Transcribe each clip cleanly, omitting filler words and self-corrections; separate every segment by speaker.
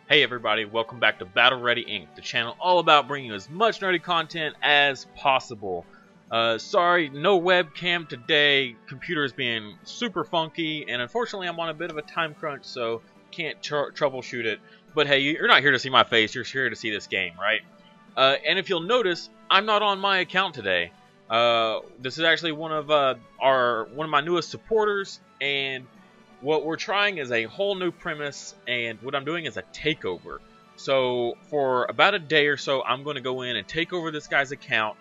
Speaker 1: Hey everybody, welcome back to Battle Ready Inc., the channel all about bringing you as much nerdy content as possible. Sorry, no webcam today, computer's being super funky, and unfortunately I'm on a bit of a time crunch, so can't troubleshoot it. But hey, you're not here to see my face, you're here to see this game, right? And if you'll notice, I'm not on my account today. This is actually one of my newest supporters, and what we're trying is a whole new premise, and what I'm doing is a takeover. So for about a day or so, I'm going to go in and take over this guy's account,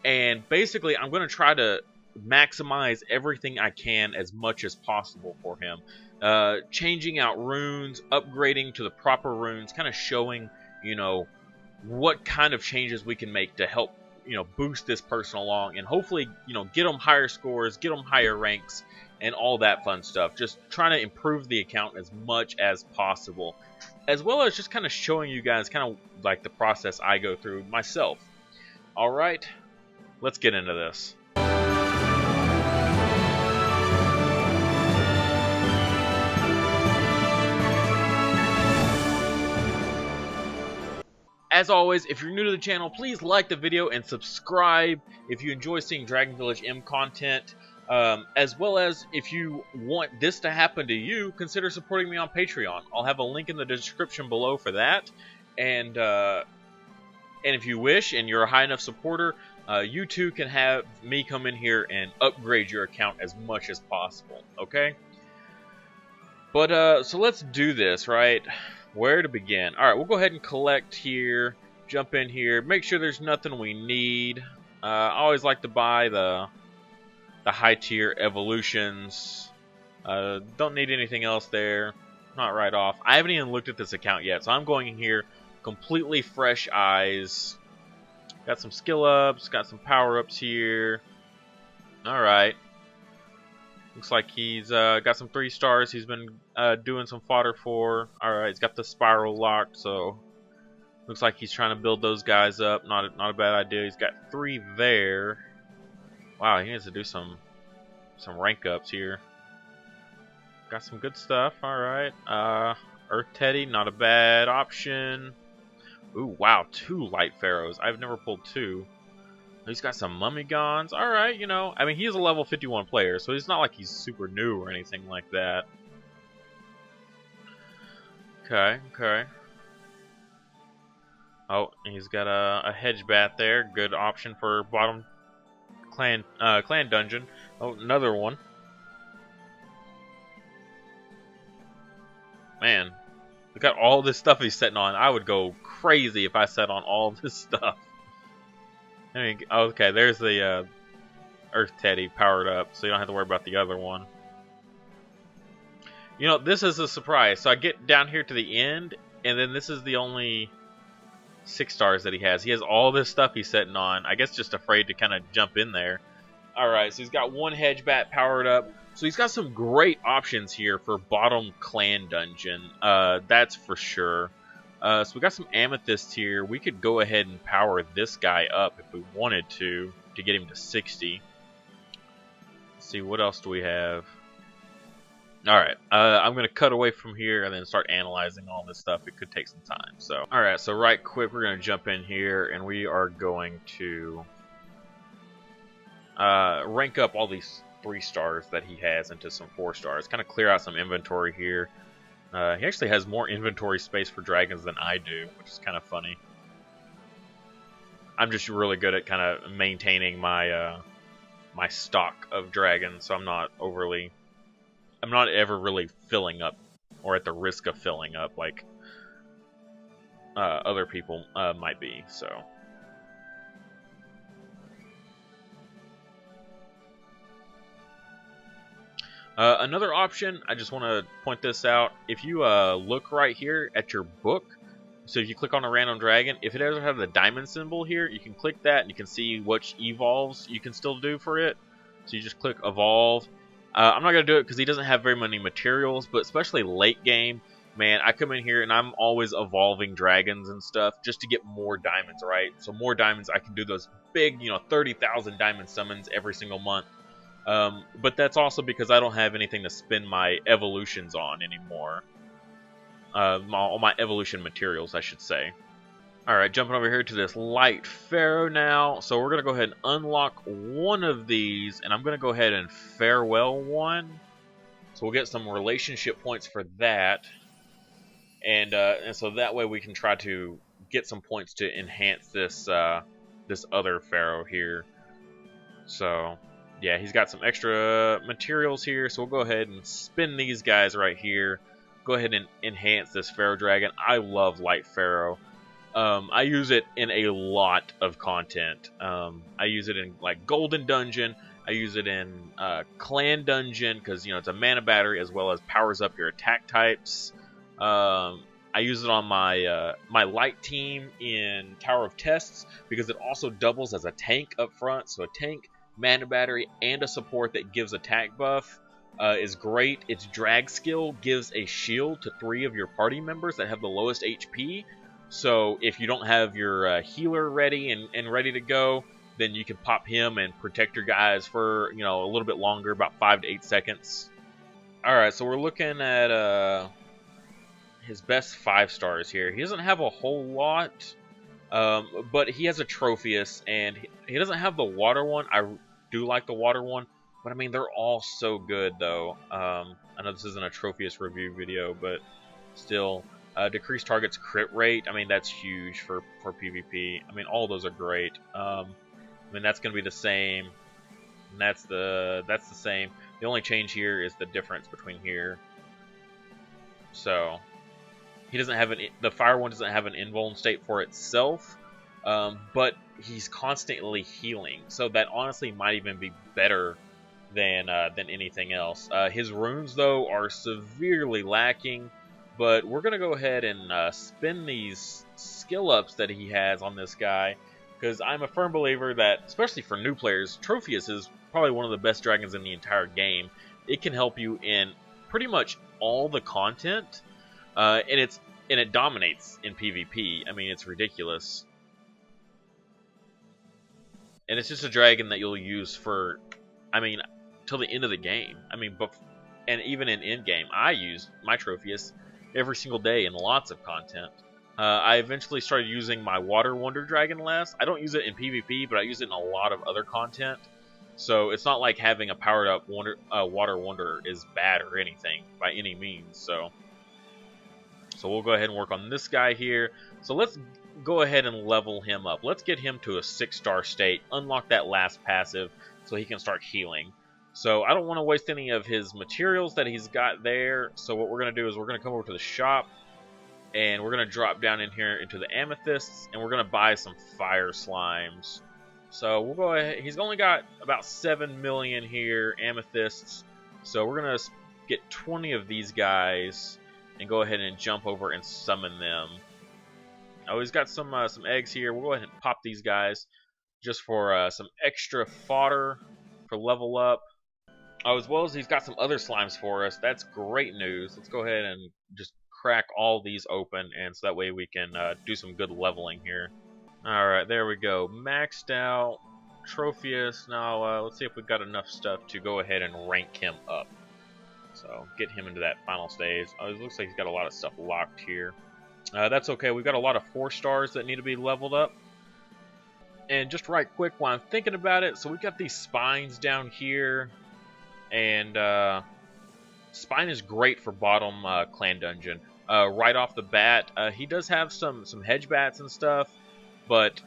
Speaker 1: and basically I'm going to try to maximize everything I can as much as possible for him. Changing out runes, upgrading to the proper runes, kind of showing, what kind of changes we can make to help, boost this person along, and hopefully, get them higher scores, get them higher ranks, and all that fun stuff. Just trying to improve the account as much as possible, as well as just kind of showing you guys kind of like the process I go through myself. Alright, let's get into this. As always, if you're new to the channel, please like the video and subscribe if you enjoy seeing Dragon Village M content. As well as, if you want this to happen to you, consider supporting me on Patreon. I'll have a link in the description below for that. And if you wish, and you're a high enough supporter, you too can have me come in here and upgrade your account as much as possible. Okay? But, so let's do this, right? Where to begin? Alright, we'll go ahead and collect here. Jump in here. Make sure there's nothing we need. I always like to buy the high tier evolutions. Don't need anything else there. Not right off. I haven't even looked at this account yet, so I'm going in here completely fresh eyes. Got some skill ups, got some power ups here. Alright. Looks like he's got some 3 stars he's been doing some fodder for. Alright, he's got the spiral locked, so looks like he's trying to build those guys up. Not a bad idea. He's got 3 there. Wow, he needs to do some rank ups here. Got some good stuff. Alright. Earth Teddy, not a bad option. Ooh, wow, 2 Light Pharaohs. I've never pulled 2. He's got some Mummygons. Alright, I mean, he's a level 51 player, so it's not like he's super new or anything like that. Okay. Oh, he's got a hedge bat there. Good option for bottom clan dungeon. Oh, another one. Man, look at all this stuff he's setting on. I would go crazy if I set on all this stuff. I mean, okay, there's the Earth Teddy powered up, so you don't have to worry about the other one. This is a surprise. So I get down here to the end, and then this is the only 6 stars that he has. He has all this stuff he's setting on. I guess just afraid to kind of jump in there. Alright, so he's got 1 hedge bat powered up. So he's got some great options here for bottom clan dungeon. That's for sure. So we got some amethyst here. We could go ahead and power this guy up if we wanted to get him to 60. Let's see, what else do we have? Alright, I'm going to cut away from here and then start analyzing all this stuff. It could take some time. So, alright, so right quick, we're going to jump in here and we are going to rank up all these 3 stars that he has into some 4 stars. Kind of clear out some inventory here. He actually has more inventory space for dragons than I do, which is kind of funny. I'm just really good at kind of maintaining my my stock of dragons, so I'm not ever really filling up, or at the risk of filling up like other people might be. So. Another option, I just want to point this out. If you look right here at your book, so if you click on a random dragon, if it doesn't have the diamond symbol here, you can click that and you can see which evolves you can still do for it. So you just click evolve. I'm not going to do it because he doesn't have very many materials, but especially late game, man, I come in here and I'm always evolving dragons and stuff just to get more diamonds, right? So more diamonds, I can do those big, 30,000 diamond summons every single month. But that's also because I don't have anything to spin my evolutions on anymore. all my evolution materials, I should say. Alright, jumping over here to this light pharaoh now. So we're going to go ahead and unlock one of these, and I'm going to go ahead and farewell one. So we'll get some relationship points for that. And so that way we can try to get some points to enhance this this other pharaoh here. So yeah, he's got some extra materials here, so we'll go ahead and spin these guys right here. Go ahead and enhance this pharaoh dragon. I love light pharaoh. I use it in a lot of content. I use it in like Golden Dungeon. I use it in Clan Dungeon because it's a mana battery as well as powers up your attack types. I use it on my my light team in Tower of Tests because it also doubles as a tank up front. So a tank, mana battery, and a support that gives attack buff is great. Its drag skill gives a shield to 3 of your party members that have the lowest HP. So if you don't have your healer ready and ready to go, then you can pop him and protect your guys for a little bit longer, about 5 to 8 seconds. Alright, so we're looking at his best 5 stars here. He doesn't have a whole lot, but he has a Trophias, and he doesn't have the water one. I do like the water one, but I mean, they're all so good though. I know this isn't a Trophias review video, but still. Decreased target's crit rate, I mean, that's huge for PvP. I mean, all those are great. I mean, that's going to be the same. And that's the same. The only change here is the difference between here. So, he doesn't have the fire one doesn't have an invuln state for itself, but he's constantly healing. So that honestly might even be better than anything else. His runes, though, are severely lacking. But we're going to go ahead and spin these skill ups that he has on this guy. Because I'm a firm believer that, especially for new players, Trophias is probably one of the best dragons in the entire game. It can help you in pretty much all the content. And it dominates in PvP. I mean, it's ridiculous. And it's just a dragon that you'll use for, I mean, till the end of the game. I mean, and even in endgame, I use my Trophias every single day in lots of content. I eventually started using my Water Wonder Dragon less. I don't use it in PvP, but I use it in a lot of other content. So it's not like having a powered up Water Wonder is bad or anything by any means. So we'll go ahead and work on this guy here. So let's go ahead and level him up. Let's get him to a 6-star state, unlock that last passive so he can start healing. So I don't want to waste any of his materials that he's got there. So what we're going to do is we're going to come over to the shop, and we're going to drop down in here into the amethysts, and we're going to buy some fire slimes. So we'll go ahead. He's only got about 7 million here, amethysts. So we're going to get 20 of these guys and go ahead and jump over and summon them. Oh, he's got some eggs here. We'll go ahead and pop these guys just for some extra fodder for level up. Oh, as well as he's got some other slimes for us. That's great news. Let's go ahead and just crack all these open, and so that way we can do some good leveling here. Alright, there we go. Maxed out Trophias. Now let's see if we've got enough stuff to go ahead and rank him up. So get him into that final stage. Oh, it looks like he's got a lot of stuff locked here. That's okay. We've got a lot of 4 stars that need to be leveled up. And just right quick while I'm thinking about it, so we've got these spines down here. And Spine is great for bottom clan dungeon. Right off the bat, he does have some hedge bats and stuff, but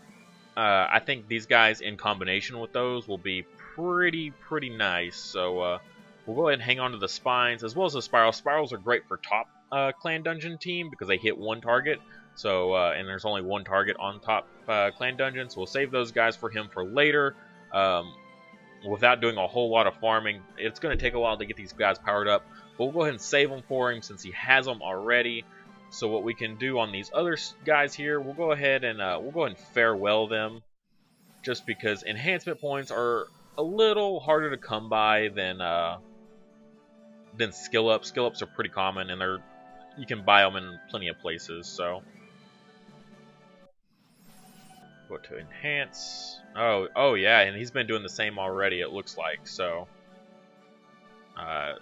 Speaker 1: I think these guys in combination with those will be pretty nice. So we'll go ahead and hang on to the spines as well as the spirals. Spirals are great for top clan dungeon team because they hit 1 target. So and there's only 1 target on top clan dungeon, so we'll save those guys for him for later. Without doing a whole lot of farming. It's going to take a while to get these guys powered up, but we'll go ahead and save them for him since he has them already. So what we can do on these other guys here, we'll go ahead and farewell them, just because enhancement points are a little harder to come by than skill ups. Skill ups are pretty common, and you can buy them in plenty of places. So go to enhance. Oh yeah, and he's been doing the same already, it looks like. So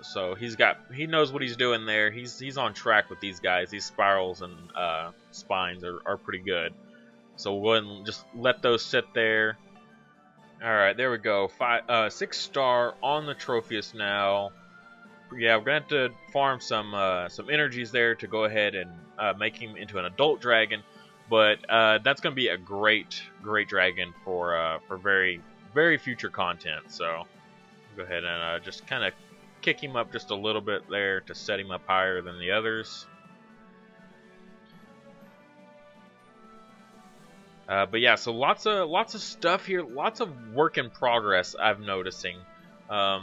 Speaker 1: So he knows what he's doing there. He's on track with these guys. These spirals and spines are pretty good. So we'll go ahead and just let those sit there. All right, there we go. 6-star on the Trophias now. Yeah, we're gonna have to farm some energies there to go ahead and make him into an adult dragon. But that's gonna be a great dragon for very future content. So go ahead and just kind of kick him up just a little bit there to set him up higher than the others. But yeah, so lots of stuff here, lots of work in progress. I'm noticing. I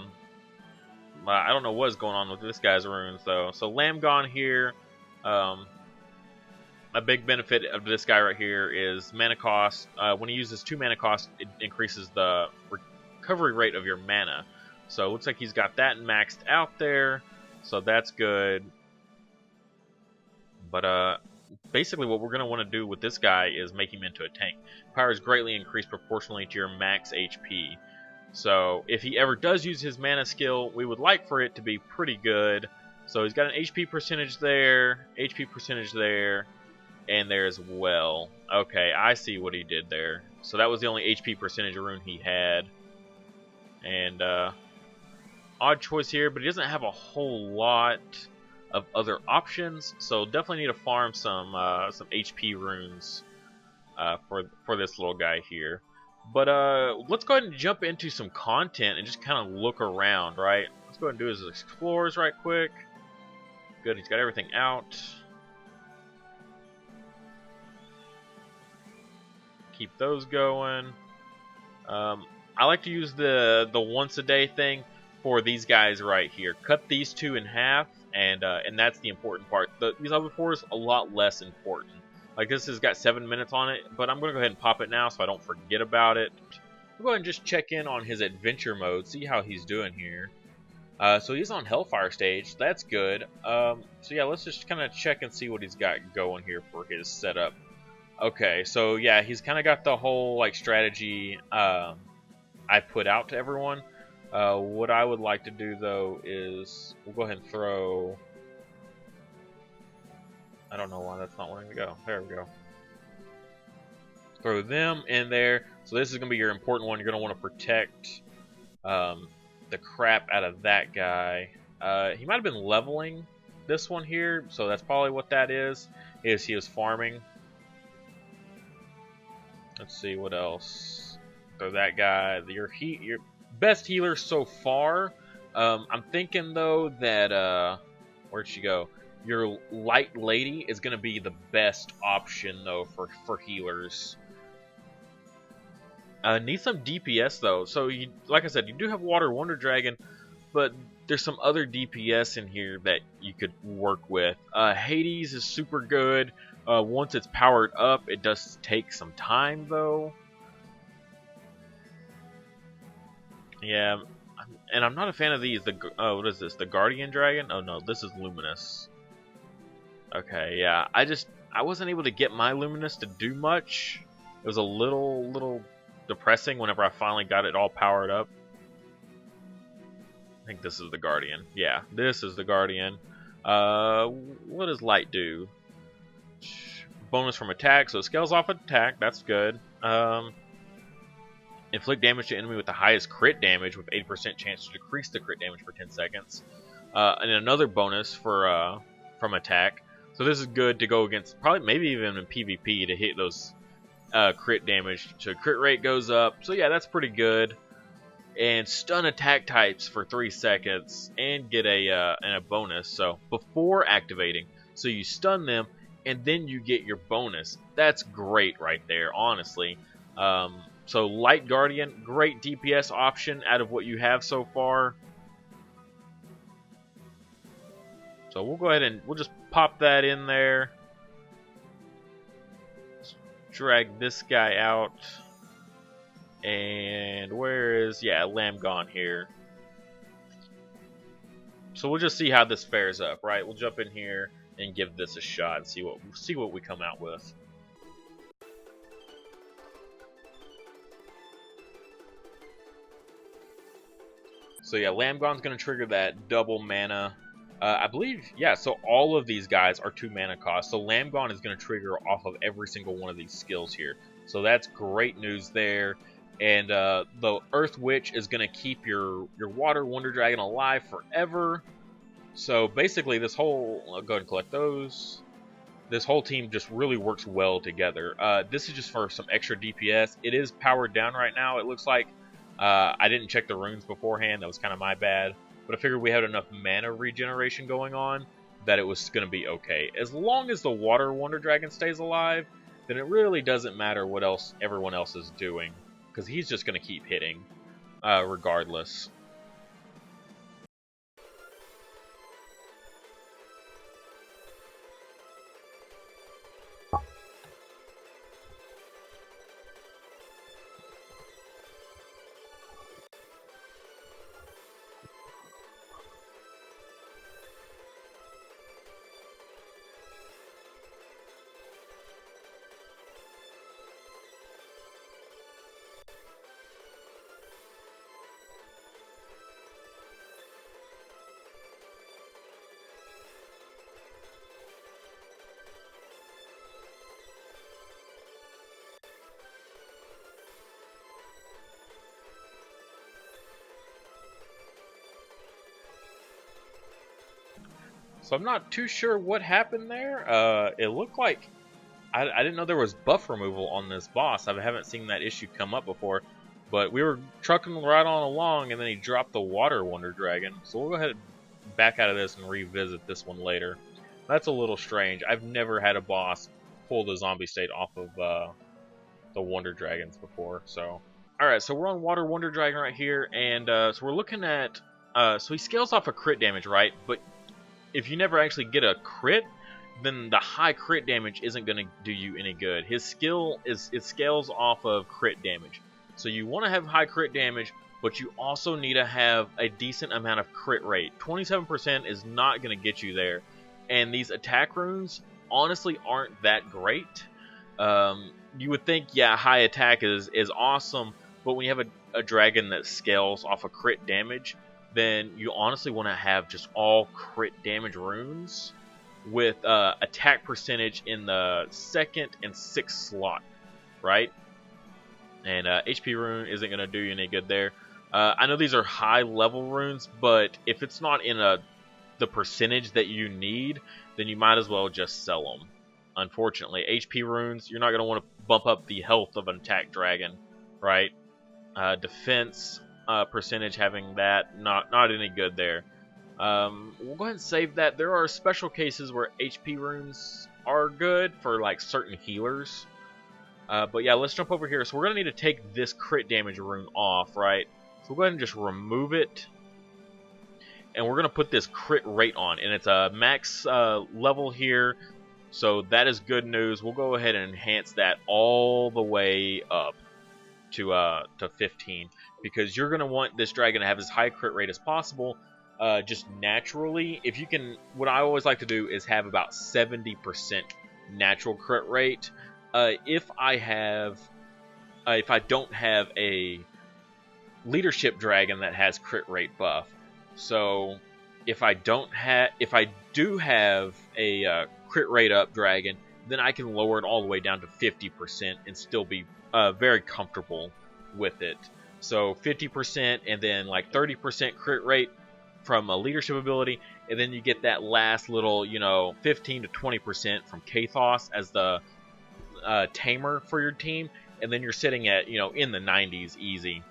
Speaker 1: don't know what's going on with this guy's runes though. So Lamgon here. A big benefit of this guy right here is mana cost. When he uses 2 mana cost, it increases the recovery rate of your mana. So it looks like he's got that maxed out there, so that's good. But basically what we're going to want to do with this guy is make him into a tank. Power is greatly increased proportionally to your max HP. So if he ever does use his mana skill, we would like for it to be pretty good. So he's got an HP percentage there, and there as well. Okay, I see what he did there. So that was the only HP percentage rune he had. And odd choice here, but he doesn't have a whole lot of other options, so definitely need to farm some HP runes for this little guy here. But let's go ahead and jump into some content and just kind of look around, right? Let's go ahead and do his explores right quick. Good, he's got everything out. Keep those going. I like to use the once a day thing for these guys right here. Cut these 2 in half, and that's the important part. These other 4 is a lot less important. Like this has got 7 minutes on it, but I'm gonna go ahead and pop it now so I don't forget about it. We'll go ahead and just check in on his adventure mode, see how he's doing here. So he's on Hellfire stage, that's good. So yeah, let's just kind of check and see what he's got going here for his setup. Okay, so yeah, he's kind of got the whole like strategy I put out to everyone. What I would like to do though is we'll go ahead and throw. I don't know why that's not wanting to go. There we go. Throw them in there. So this is going to be your important one. You're going to want to protect the crap out of that guy. He might have been leveling this one here, so that's probably what that is he was farming. Let's see what else. Throw that guy. Your best healer so far. I'm thinking though that where'd she go? Your light lady is going to be the best option though for healers. Need some DPS though. So you, like I said, you do have Water Wonder Dragon, but there's some other DPS in here that you could work with. Hades is super good. Once it's powered up, it does take some time though. Yeah, and I'm not a fan of these. What is this? The Guardian Dragon? Oh no, this is Luminous. Okay, yeah. I wasn't able to get my Luminous to do much. It was a little depressing whenever I finally got it all powered up. I think this is the Guardian. Yeah, this is the Guardian. What does Light do? Bonus from attack, so it scales off attack. That's good. Inflict damage to enemy with the highest crit damage with 80% chance to decrease the crit damage for 10 seconds. And another bonus for from attack. So this is good to go against, probably maybe even in PvP to hit those crit damage. So crit rate goes up. So yeah, that's pretty good. And stun attack types for 3 seconds and get a bonus. So before activating, so you stun them and then you get your bonus. That's great right there, honestly. So Light Guardian, great DPS option out of what you have so far. So we'll go ahead and we'll just pop that in there. Let's drag this guy out. And where is, yeah, Lamgon here. So we'll just see how this fares up, right? We'll jump in here and give this a shot and see what we come out with. So yeah, Lamgon's going to trigger that double mana. I believe, yeah, so all of these guys are 2 mana cost. So Lamgon is going to trigger off of every single one of these skills here. So that's great news there. And the Earth Witch is going to keep your Water Wonder Dragon alive forever. So basically this whole, I'll go ahead and collect those. This whole team just really works well together. This is just for some extra DPS. It is powered down right now, it looks like. I didn't check the runes beforehand, that was kind of my bad. But I figured we had enough mana regeneration going on that it was going to be okay. As long as the Water Wonder Dragon stays alive, then it really doesn't matter what else everyone else is doing, because he's just going to keep hitting regardless. So I'm not too sure what happened there. It looked like I didn't know there was buff removal on this boss. I haven't seen that issue come up before. But we were trucking right on along, and then he dropped the Water Wonder Dragon. So we'll go ahead and back out of this and revisit this one later. That's a little strange. I've never had a boss pull the zombie state off of the Wonder Dragons before. So, alright, so we're on Water Wonder Dragon right here. And so we're looking at... so he scales off of crit damage, right? But if you never actually get a crit, then the high crit damage isn't going to do you any good. His skill it scales off of crit damage. So you want to have high crit damage, but you also need to have a decent amount of crit rate. 27% is not going to get you there. And these attack runes honestly aren't that great. You would think, yeah, high attack is awesome, but when you have a dragon that scales off of crit damage, then you honestly want to have just all crit damage runes with attack percentage in the 2nd and 6th slot, right? And HP rune isn't going to do you any good there. I know these are high level runes, but if it's not in the percentage that you need, then you might as well just sell them. Unfortunately, HP runes, you're not going to want to bump up the health of an attack dragon, right? Defense percentage, having that, not any good there. We'll go ahead and save that. There are special cases where HP runes are good for like certain healers. But yeah, let's jump over here. So we're going to need to take this crit damage rune off, right? So we'll go ahead and just remove it. And we're going to put this crit rate on. And it's a max level here. So that is good news. We'll go ahead and enhance that all the way up to 15. Because you're going to want this dragon to have as high crit rate as possible. Just naturally, if you can, what I always like to do is have about 70% natural crit rate. If I don't have a leadership dragon that has crit rate buff, so if I do have a crit rate up dragon, then I can lower it all the way down to 50% and still be very comfortable with it. So 50% and then like 30% crit rate from a leadership ability, and then you get that last little, 15 to 20% from Kathos as the tamer for your team, and then you're sitting at, in the 90s easy.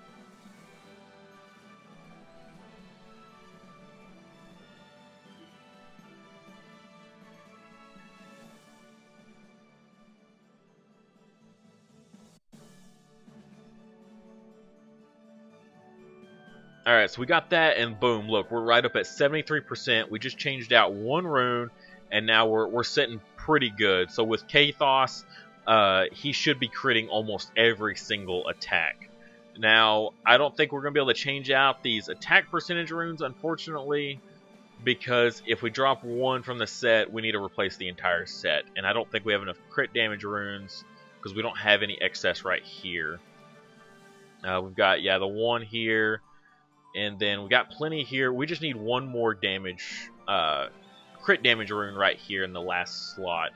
Speaker 1: Alright, so we got that, and boom, look, we're right up at 73%. We just changed out one rune, and now we're sitting pretty good. So with Kathos, he should be critting almost every single attack. Now, I don't think we're going to be able to change out these attack percentage runes, unfortunately, because if we drop one from the set, we need to replace the entire set. And I don't think we have enough crit damage runes, because we don't have any excess right here. We've got, the one here. And then we got plenty here. We just need one more damage, crit damage rune right here in the last slot.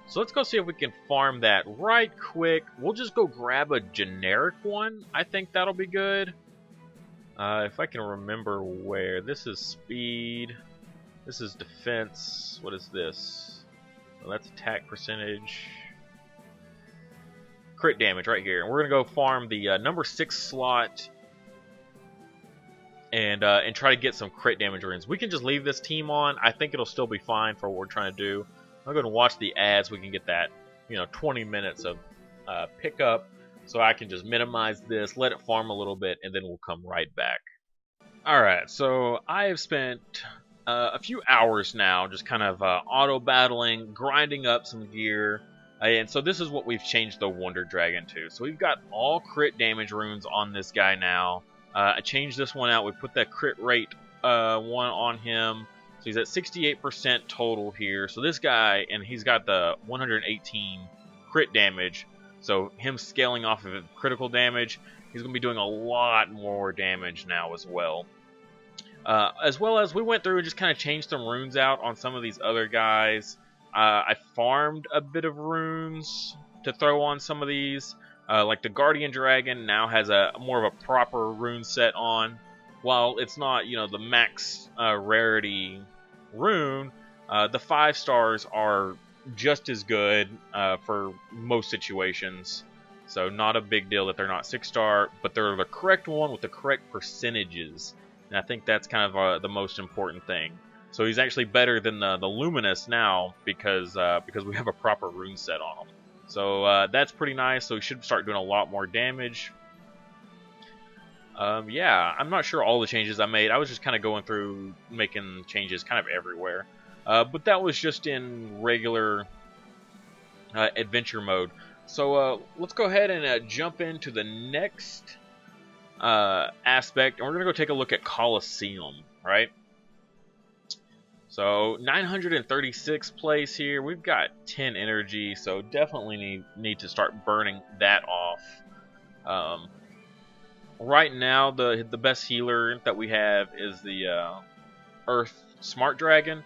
Speaker 1: So let's go see if we can farm that right quick. We'll just go grab a generic one. I think that'll be good. If I can remember where. This is speed. This is defense. What is this? Well, that's attack percentage. Crit damage right here. And we're going to go farm the number 6 slot. And try to get some crit damage runes. We can just leave this team on. I think it'll still be fine for what we're trying to do. I'm going to watch the ads. We can get that, 20 minutes of pickup. So I can just minimize this, let it farm a little bit, and then we'll come right back. Alright, so I have spent a few hours now just kind of auto battling, grinding up some gear. And so this is what we've changed the Wonder Dragon to. So we've got all crit damage runes on this guy now. I changed this one out. We put that crit rate one on him. So he's at 68% total here. So this guy, and he's got the 118 crit damage. So him scaling off of critical damage, he's going to be doing a lot more damage now as well. As well as we went through and just kind of changed some runes out on some of these other guys. I farmed a bit of runes to throw on some of these. Like the Guardian Dragon now has a more of a proper rune set on. While it's not, the max rarity rune, the 5 stars are just as good for most situations. So not a big deal that they're not 6-star, but they're the correct one with the correct percentages. And I think that's kind of the most important thing. So he's actually better than the Luminous now because we have a proper rune set on him. So that's pretty nice. So he should start doing a lot more damage. Yeah, I'm not sure all the changes I made. I was just kind of going through making changes kind of everywhere. But that was just in regular adventure mode. So let's go ahead and jump into the next aspect. And we're going to go take a look at Coliseum, right? So 936 place here. We've got 10 energy, so definitely need to start burning that off. Right now, the best healer that we have is the Earth Smart Dragon.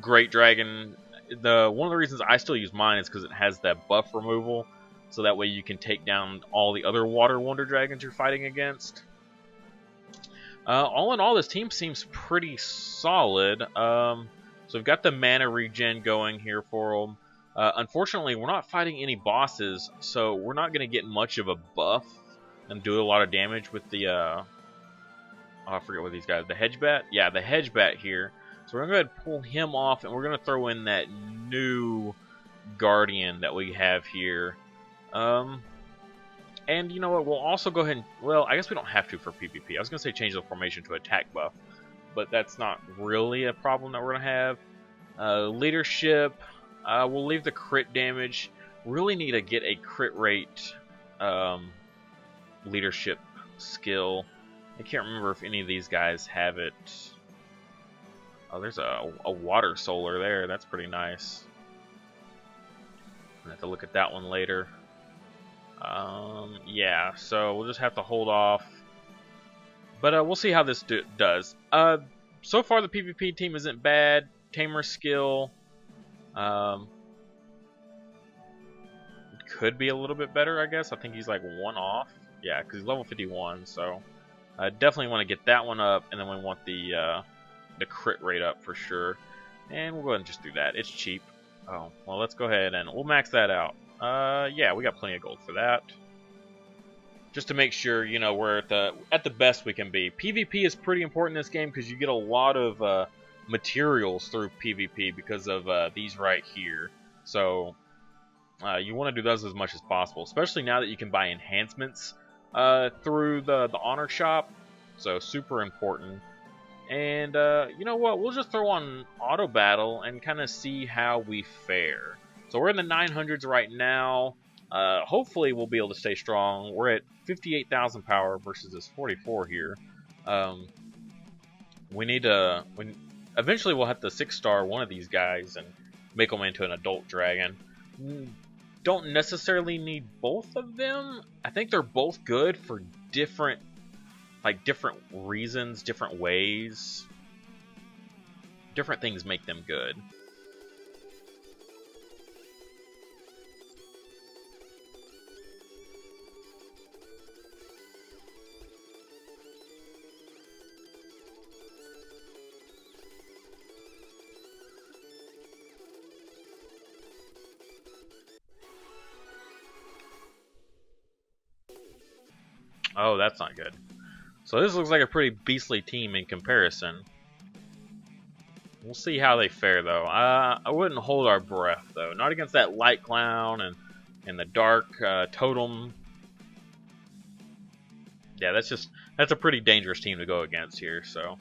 Speaker 1: Great Dragon. One of the reasons I still use mine is because it has that buff removal, so that way you can take down all the other Water Wonder Dragons you're fighting against. All in all, this team seems pretty solid. So we've got the mana regen going here for them. Unfortunately, we're not fighting any bosses, so we're not going to get much of a buff and do a lot of damage with the I forget what these guys, the Hedgebat? Yeah, the Hedgebat here. So we're going to go ahead and pull him off, and we're going to throw in that new Guardian that we have here. And you know what, we'll also go ahead and, well, I guess we don't have to for PvP. I was going to say change the formation to attack buff, but that's not really a problem that we're going to have. Leadership, we'll leave the crit damage. Really need to get a crit rate leadership skill. I can't remember if any of these guys have it. Oh, there's a water solar there. That's pretty nice. I'll have to look at that one later. Yeah, so we'll just have to hold off. But we'll see how this does. So far, the PvP team isn't bad. Tamer skill could be a little bit better, I guess. I think he's like 1 off. Yeah, because he's level 51, so I definitely want to get that one up, and then we want the crit rate up for sure. And we'll go ahead and just do that. It's cheap. Oh, well, let's go ahead and we'll max that out. Yeah, we got plenty of gold for that. Just to make sure, we're at the best we can be. PvP is pretty important in this game because you get a lot of materials through PvP because of these right here. So you want to do those as much as possible, especially now that you can buy enhancements through the honor shop. So super important. And you know what? We'll just throw on auto battle and kind of see how we fare. So we're in the 900s right now. Hopefully we'll be able to stay strong. We're at 58,000 power versus this 44 here. We need to... eventually we'll have to 6-star one of these guys and make them into an adult dragon. Don't necessarily need both of them. I think they're both good for different like different reasons, different ways, different things make them good. Oh, that's not good. So this looks like a pretty beastly team in comparison. We'll see how they fare, though. I wouldn't hold our breath, though. Not against that light clown and the dark totem. Yeah, that's a pretty dangerous team to go against here. So.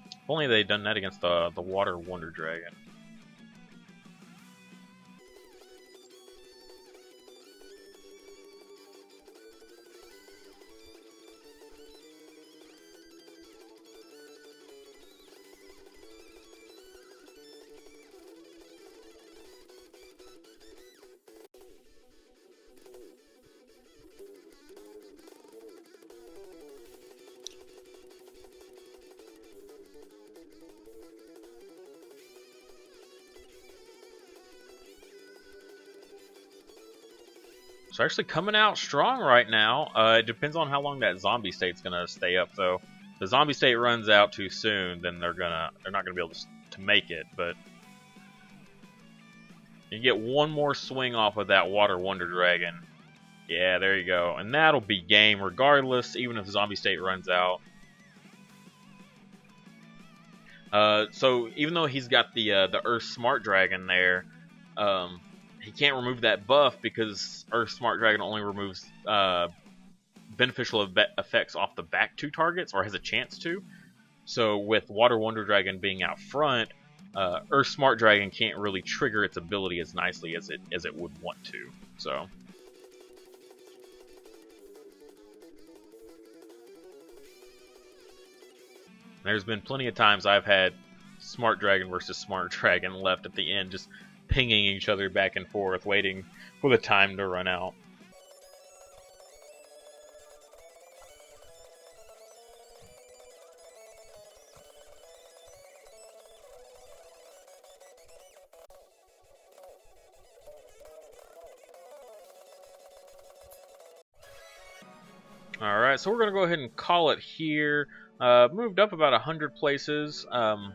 Speaker 1: If only they'd done that against the Water Wonder Dragon. So actually coming out strong right now. It depends on how long that zombie state's gonna stay up, though. If the zombie state runs out too soon, then they're not gonna be able to make it. But you get one more swing off of that Water Wonder Dragon. Yeah, there you go, and that'll be game regardless, even if the zombie state runs out. So even though he's got the Earth Smart Dragon there, he can't remove that buff because Earth Smart Dragon only removes beneficial effects off the back 2 targets, or has a chance to. So with Water Wonder Dragon being out front, Earth Smart Dragon can't really trigger its ability as nicely as it would want to. So. There's been plenty of times I've had Smart Dragon versus Smart Dragon left at the end, just pinging each other back and forth, waiting for the time to run out. Alright, so we're going to go ahead and call it here. Moved up about 100 places. I'll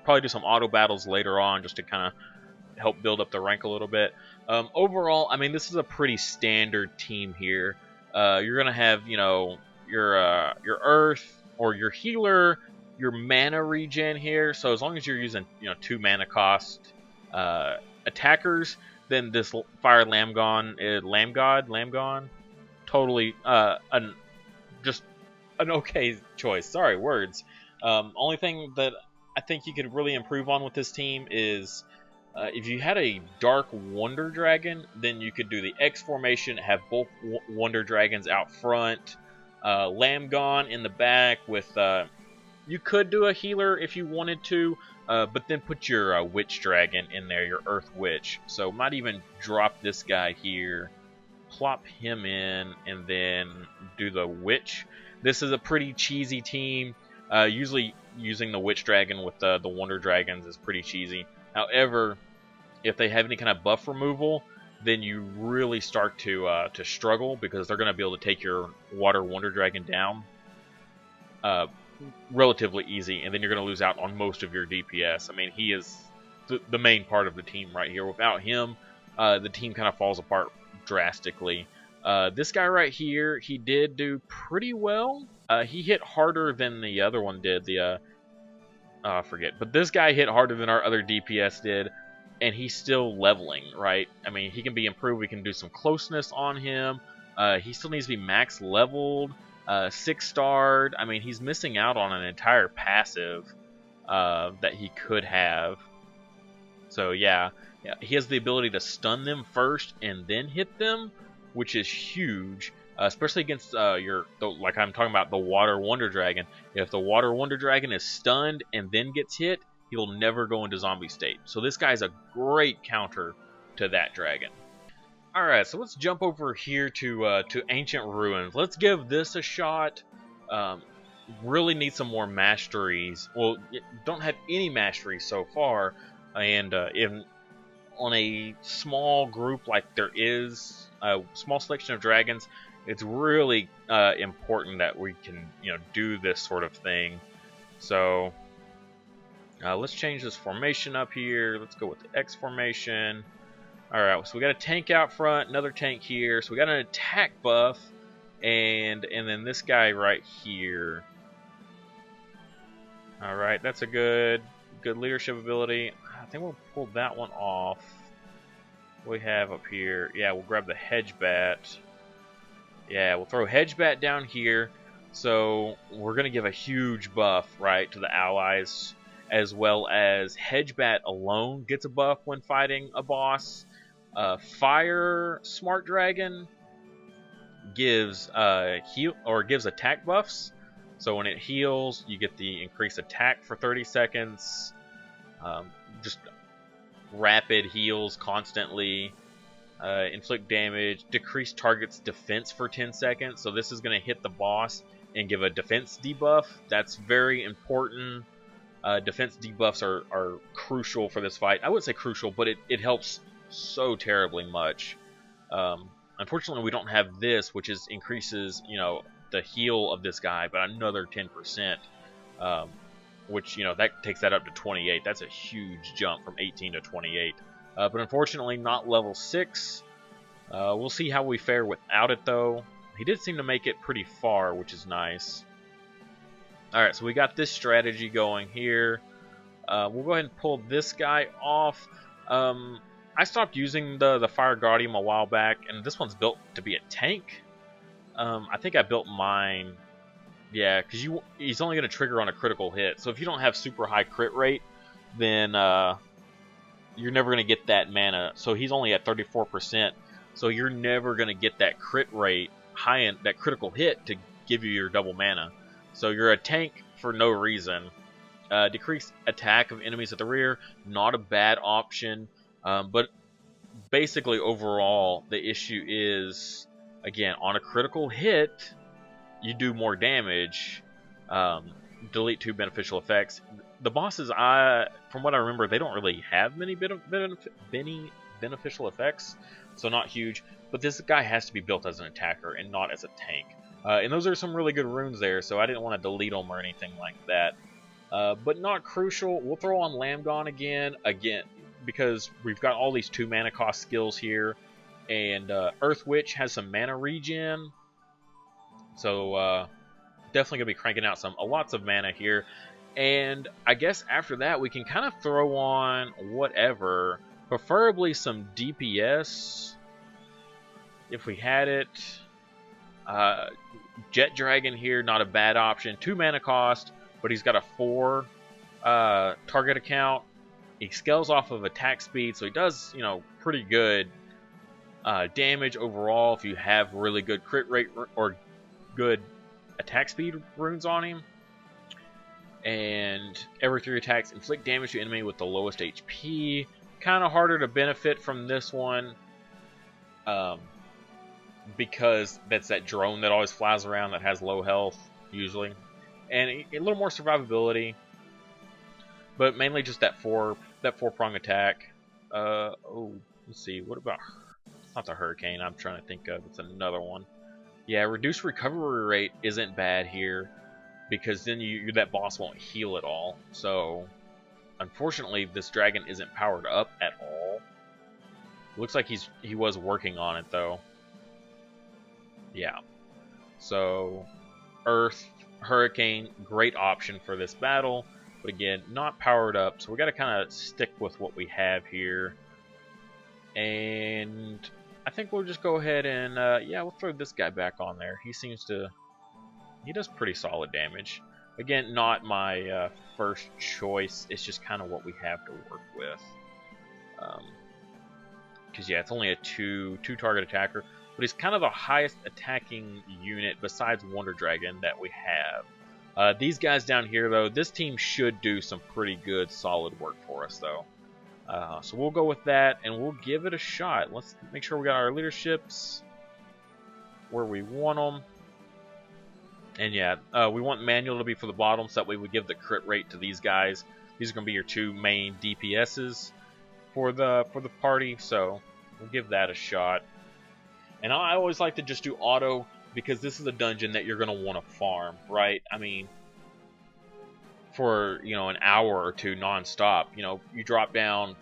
Speaker 1: probably do some auto battles later on just to kind of help build up the rank a little bit. Overall, I mean, this is a pretty standard team here. You're gonna have, you know, your Earth or your healer, your mana regen here. So as long as you're using, you know, 2 mana cost attackers, then this Fire Lamgon, totally just an okay choice. Sorry, words. Only thing that I think you could really improve on with this team is if you had a Dark Wonder Dragon, then you could do the X formation, have both Wonder Dragons out front, Lamgon in the back with... you could do a healer if you wanted to, but then put your Witch Dragon in there, your Earth Witch. So might even drop this guy here, plop him in, and then do the Witch. This is a pretty cheesy team. Usually using the Witch Dragon with the Wonder Dragons is pretty cheesy. However, if they have any kind of buff removal, then you really start to struggle, because they're going to be able to take your Water Wonder Dragon down relatively easy, and then you're going to lose out on most of your DPS. I mean, he is the main part of the team right here. Without him, the team kind of falls apart drastically. This guy right here, he did do pretty well. He hit harder than the other one did. I forget. But this guy hit harder than our other DPS did, and he's still leveling, right? I mean, he can be improved. We can do some closeness on him. He still needs to be max leveled, 6-starred. I mean, he's missing out on an entire passive that he could have. So yeah, he has the ability to stun them first and then hit them, which is huge, especially against like I'm talking about, the Water Wonder Dragon. If the Water Wonder Dragon is stunned and then gets hit, he'll never go into zombie state. So this guy's a great counter to that dragon. Alright, so let's jump over here to Ancient Ruins. Let's give this a shot. Really need some more masteries. Well, don't have any masteries so far, and on a small group like there is, a small selection of dragons, it's really important that we can, do this sort of thing. So let's change this formation up here. Let's go with the X formation. Alright, so we got a tank out front, another tank here. So we got an attack buff, and then this guy right here. Alright, that's a good leadership ability. I think we'll pull that one off. What we have up here. Yeah, we'll grab the Hedge Bat. Yeah, we'll throw Hedge Bat down here. So we're going to give a huge buff, right, to the allies, as well as Hedge Bat alone gets a buff when fighting a boss. Fire Smart Dragon gives gives attack buffs. So when it heals, you get the increased attack for 30 seconds. Just rapid heals constantly. Inflict damage. Decrease target's defense for 10 seconds. So this is going to hit the boss and give a defense debuff. That's very important. Defense debuffs are crucial for this fight. I wouldn't say crucial, but it helps so terribly much. Unfortunately, we don't have this, which increases, the heal of this guy by another 10%, which, that takes that up to 28. That's a huge jump from 18 to 28. But unfortunately, not level 6. We'll see how we fare without it, though. He did seem to make it pretty far, which is nice. Alright, so we got this strategy going here. We'll go ahead and pull this guy off. I stopped using the Fire Guardian a while back, and this one's built to be a tank. I think I built mine, yeah, because he's only going to trigger on a critical hit. So if you don't have super high crit rate, then you're never going to get that mana. So he's only at 34%, so you're never going to get that crit rate high in that critical hit to give you your double mana. So you're a tank for no reason. Decreased attack of enemies at the rear, not a bad option. But basically, overall, the issue is, again, on a critical hit, you do more damage. Delete 2 beneficial effects. The bosses, from what I remember, they don't really have many beneficial effects, so not huge. But this guy has to be built as an attacker and not as a tank. And those are some really good runes there, so I didn't want to delete them or anything like that. But not crucial. We'll throw on Lambgon again, because we've got all these 2 mana cost skills here, and Earth Witch has some mana regen, so definitely gonna be cranking out lots of mana here. And I guess after that we can kind of throw on whatever, preferably some DPS if we had it. Jet Dragon here, not a bad option. 2 mana cost, but he's got a 4 target account. He scales off of attack speed, so he does, pretty good damage overall if you have really good crit rate or good attack speed runes on him. And every 3 attacks inflict damage to enemy with the lowest HP. Kind of harder to benefit from this one, because that's that drone that always flies around that has low health usually, and a little more survivability. But mainly just that four prong attack. Let's see. What about? It's not the Hurricane I'm trying to think of. It's another one. Yeah, reduced recovery rate isn't bad here, because then that boss won't heal at all. So, unfortunately, this dragon isn't powered up at all. Looks like he was working on it though. Yeah. So, Earth Hurricane, great option for this battle. But again, not powered up, so we got to kind of stick with what we have here. And I think we'll just go ahead and, yeah, we'll throw this guy back on there. He does pretty solid damage. Again, not my first choice. It's just kind of what we have to work with. Because, yeah, it's only a two target attacker. But he's kind of the highest attacking unit besides Wonder Dragon that we have. These guys down here, though, this team should do some pretty good, solid work for us, though. So we'll go with that, and we'll give it a shot. Let's make sure we got our leaderships where we want them. And yeah, we want manual to be for the bottom, so that way we give the crit rate to these guys. These are going to be your two main DPSs for the party, so we'll give that a shot. And I always like to just do auto, because this is a dungeon that you're going to want to farm, right? I mean, for, you know, an hour or two non-stop, you know, you drop down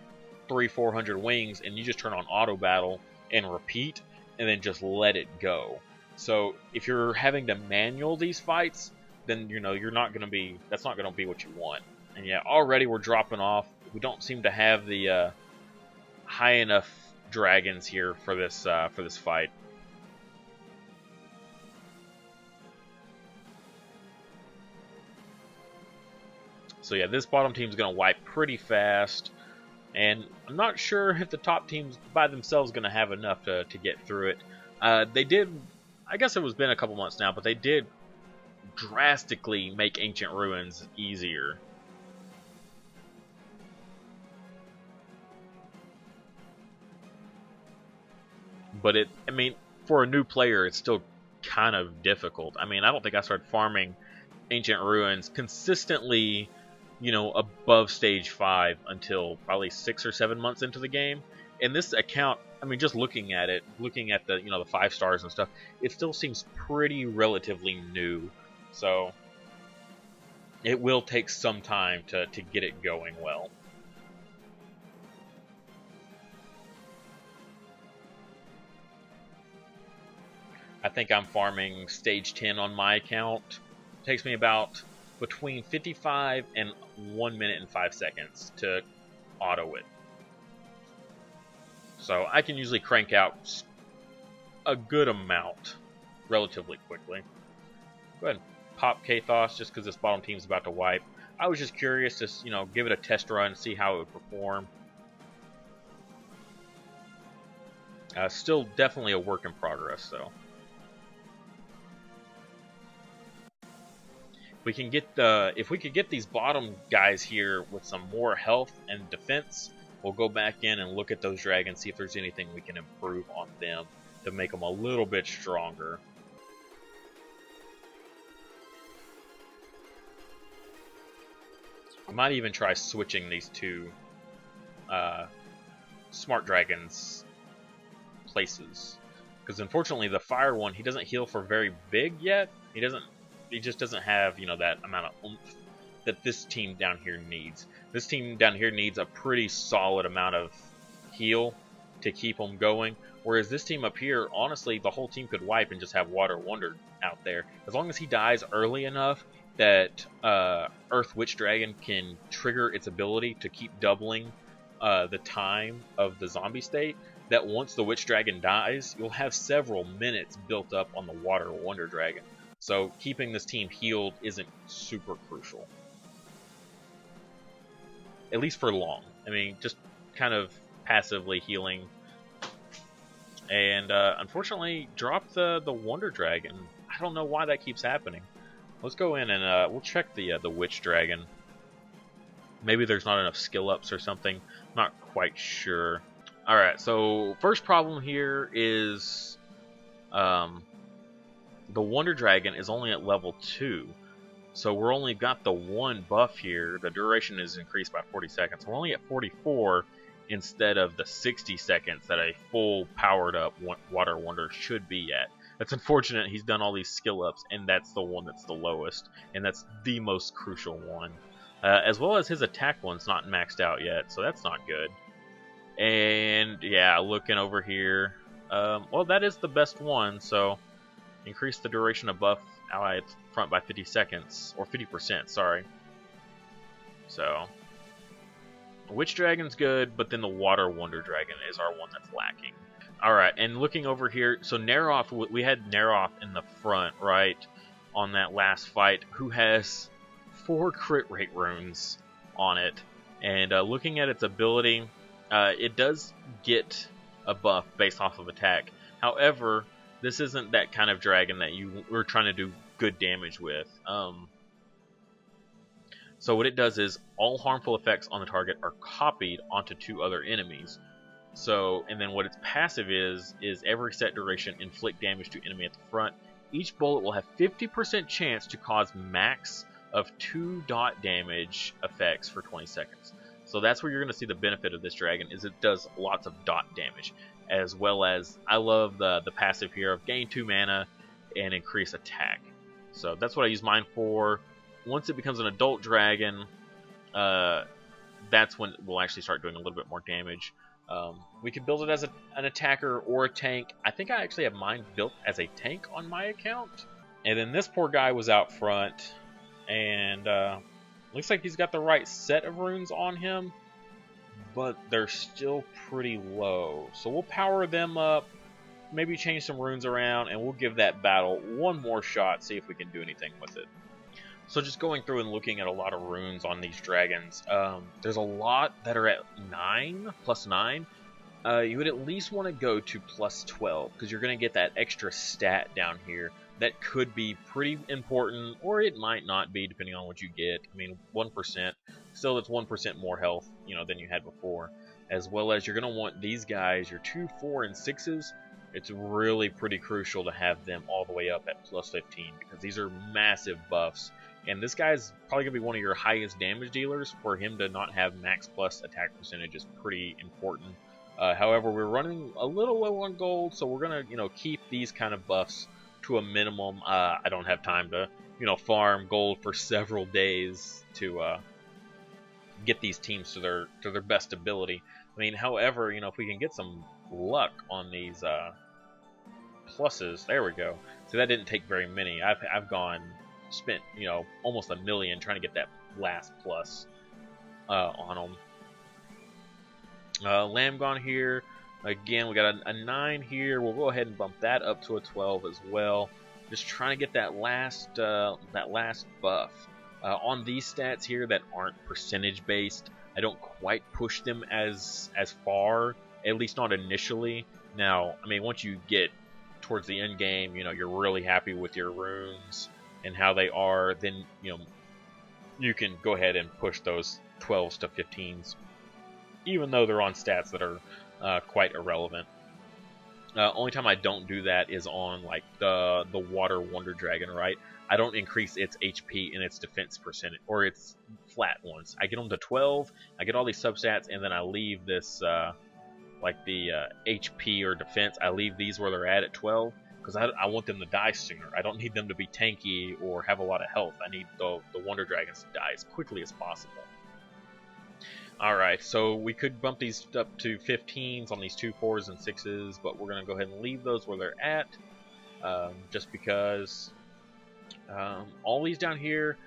Speaker 1: 300-400 wings and you just turn on auto battle and repeat, and then just let it go. So if you're having to manual these fights, then, you know, you're not going to be, that's not going to be what you want. And yeah, already we're dropping off. We don't seem to have the high enough dragons here for this fight. So yeah, this bottom team's going to wipe pretty fast, and I'm not sure if the top teams by themselves going to have enough to get through it. They did, I guess it was been a couple months now, but they did drastically make Ancient Ruins easier. But I mean, for a new player, it's still kind of difficult. I mean, I don't think I started farming Ancient Ruins consistently, you know, above stage 5 until probably 6 or 7 months into the game. And this account, I mean, just looking at it, looking at the, you know, the 5 stars and stuff, it still seems pretty relatively new. So it will take some time to get it going well. I think I'm farming stage 10 on my account. It takes me about between 55 and 1 minute and 5 seconds to auto it. So I can usually crank out a good amount relatively quickly. Go ahead and pop Kathos just because this bottom team's about to wipe. I was just curious to, you know, give it a test run, see how it would perform. Still definitely a work in progress, though. If we could get these bottom guys here with some more health and defense, we'll go back in and look at those dragons, see if there's anything we can improve on them to make them a little bit stronger. I might even try switching these two smart dragons places, because unfortunately the fire one, he doesn't heal for very big yet. He just doesn't have, you know, that amount of oomph that this team down here needs. This team down here needs a pretty solid amount of heal to keep them going. Whereas this team up here, honestly, the whole team could wipe and just have Water Wonder out there. As long as he dies early enough that Earth Witch Dragon can trigger its ability to keep doubling the time of the zombie state, that once the Witch Dragon dies, you'll have several minutes built up on the Water Wonder Dragon. So keeping this team healed isn't super crucial. At least for long. I mean, just kind of passively healing. And unfortunately, drop the Wonder Dragon. I don't know why that keeps happening. Let's go in and we'll check the Witch Dragon. Maybe there's not enough skill ups or something. Not quite sure. Alright, so first problem here is the Wonder Dragon is only at level 2. So we're only got the one buff here. The duration is increased by 40 seconds. We're only at 44 instead of the 60 seconds that a full powered up Water Wonder should be at. That's unfortunate. He's done all these skill ups, and that's the one that's the lowest, and that's the most crucial one. As well as his attack one's not maxed out yet, so that's not good. And yeah, looking over here, well, that is the best one, so increase the duration of buff ally at front by 50 seconds, or 50%, sorry. So, Witch Dragon's good, but then the Water Wonder Dragon is our one that's lacking. Alright, and looking over here, so Neroth, we had Neroth in the front, right, on that last fight, who has 4 crit rate runes on it. And looking at its ability, it does get a buff based off of attack. However, this isn't that kind of dragon that you were trying to do good damage with. So what it does is all harmful effects on the target are copied onto 2 other enemies. So, and then what its passive is every set duration inflict damage to enemy at the front. Each bullet will have 50% chance to cause max of 2 dot damage effects for 20 seconds. So that's where you're going to see the benefit of this dragon, is it does lots of dot damage, as well as I love the passive here of gain 2 mana and increase attack. So that's what I use mine for. Once it becomes an adult dragon, that's when we'll actually start doing a little bit more damage. We could build it as an attacker or a tank. I think I actually have mine built as a tank on my account. And then this poor guy was out front, and looks like he's got the right set of runes on him, but they're still pretty low. So we'll power them up, maybe change some runes around, and we'll give that battle one more shot, see if we can do anything with it. So just going through and looking at a lot of runes on these dragons, there's a lot that are at 9, plus 9. You would at least want to go to plus 12, because you're going to get that extra stat down here that could be pretty important, or it might not be, depending on what you get. I mean, 1%, still that's 1% more health, than you had before. As well as you're going to want these guys, your 2, 4, and 6s. It's really pretty crucial to have them all the way up at plus 15, because these are massive buffs. And this guy's probably going to be one of your highest damage dealers. For him to not have max plus attack percentage is pretty important. However, we're running a little low on gold, so we're going to, keep these kind of buffs to a minimum. I don't have time to, farm gold for several days to get these teams to their best ability. I mean, however, if we can get some luck on these pluses, there we go. So that didn't take very many. I've spent almost $1 million trying to get that last plus on them. Lamb gone here. Again, we got a 9 here. We'll go ahead and bump that up to a 12 as well. Just trying to get that last buff. On these stats here that aren't percentage based, I don't quite push them as far, at least not initially. Now, I mean, once you get towards the end game, you're really happy with your runes and how they are, then you can go ahead and push those 12s to 15s, even though they're on stats that are quite irrelevant. Only time I don't do that is on like the Water Wonder Dragon, right? I don't increase its HP and its defense percentage, or its flat ones. I get them to 12, I get all these substats, and then I leave this, like the HP or defense, I leave these where they're at 12, because I want them to die sooner. I don't need them to be tanky or have a lot of health. I need the Wonder Dragons to die as quickly as possible. Alright, so we could bump these up to 15s on these 2, 4s, and 6s, but we're going to go ahead and leave those where they're at, just because all these down here,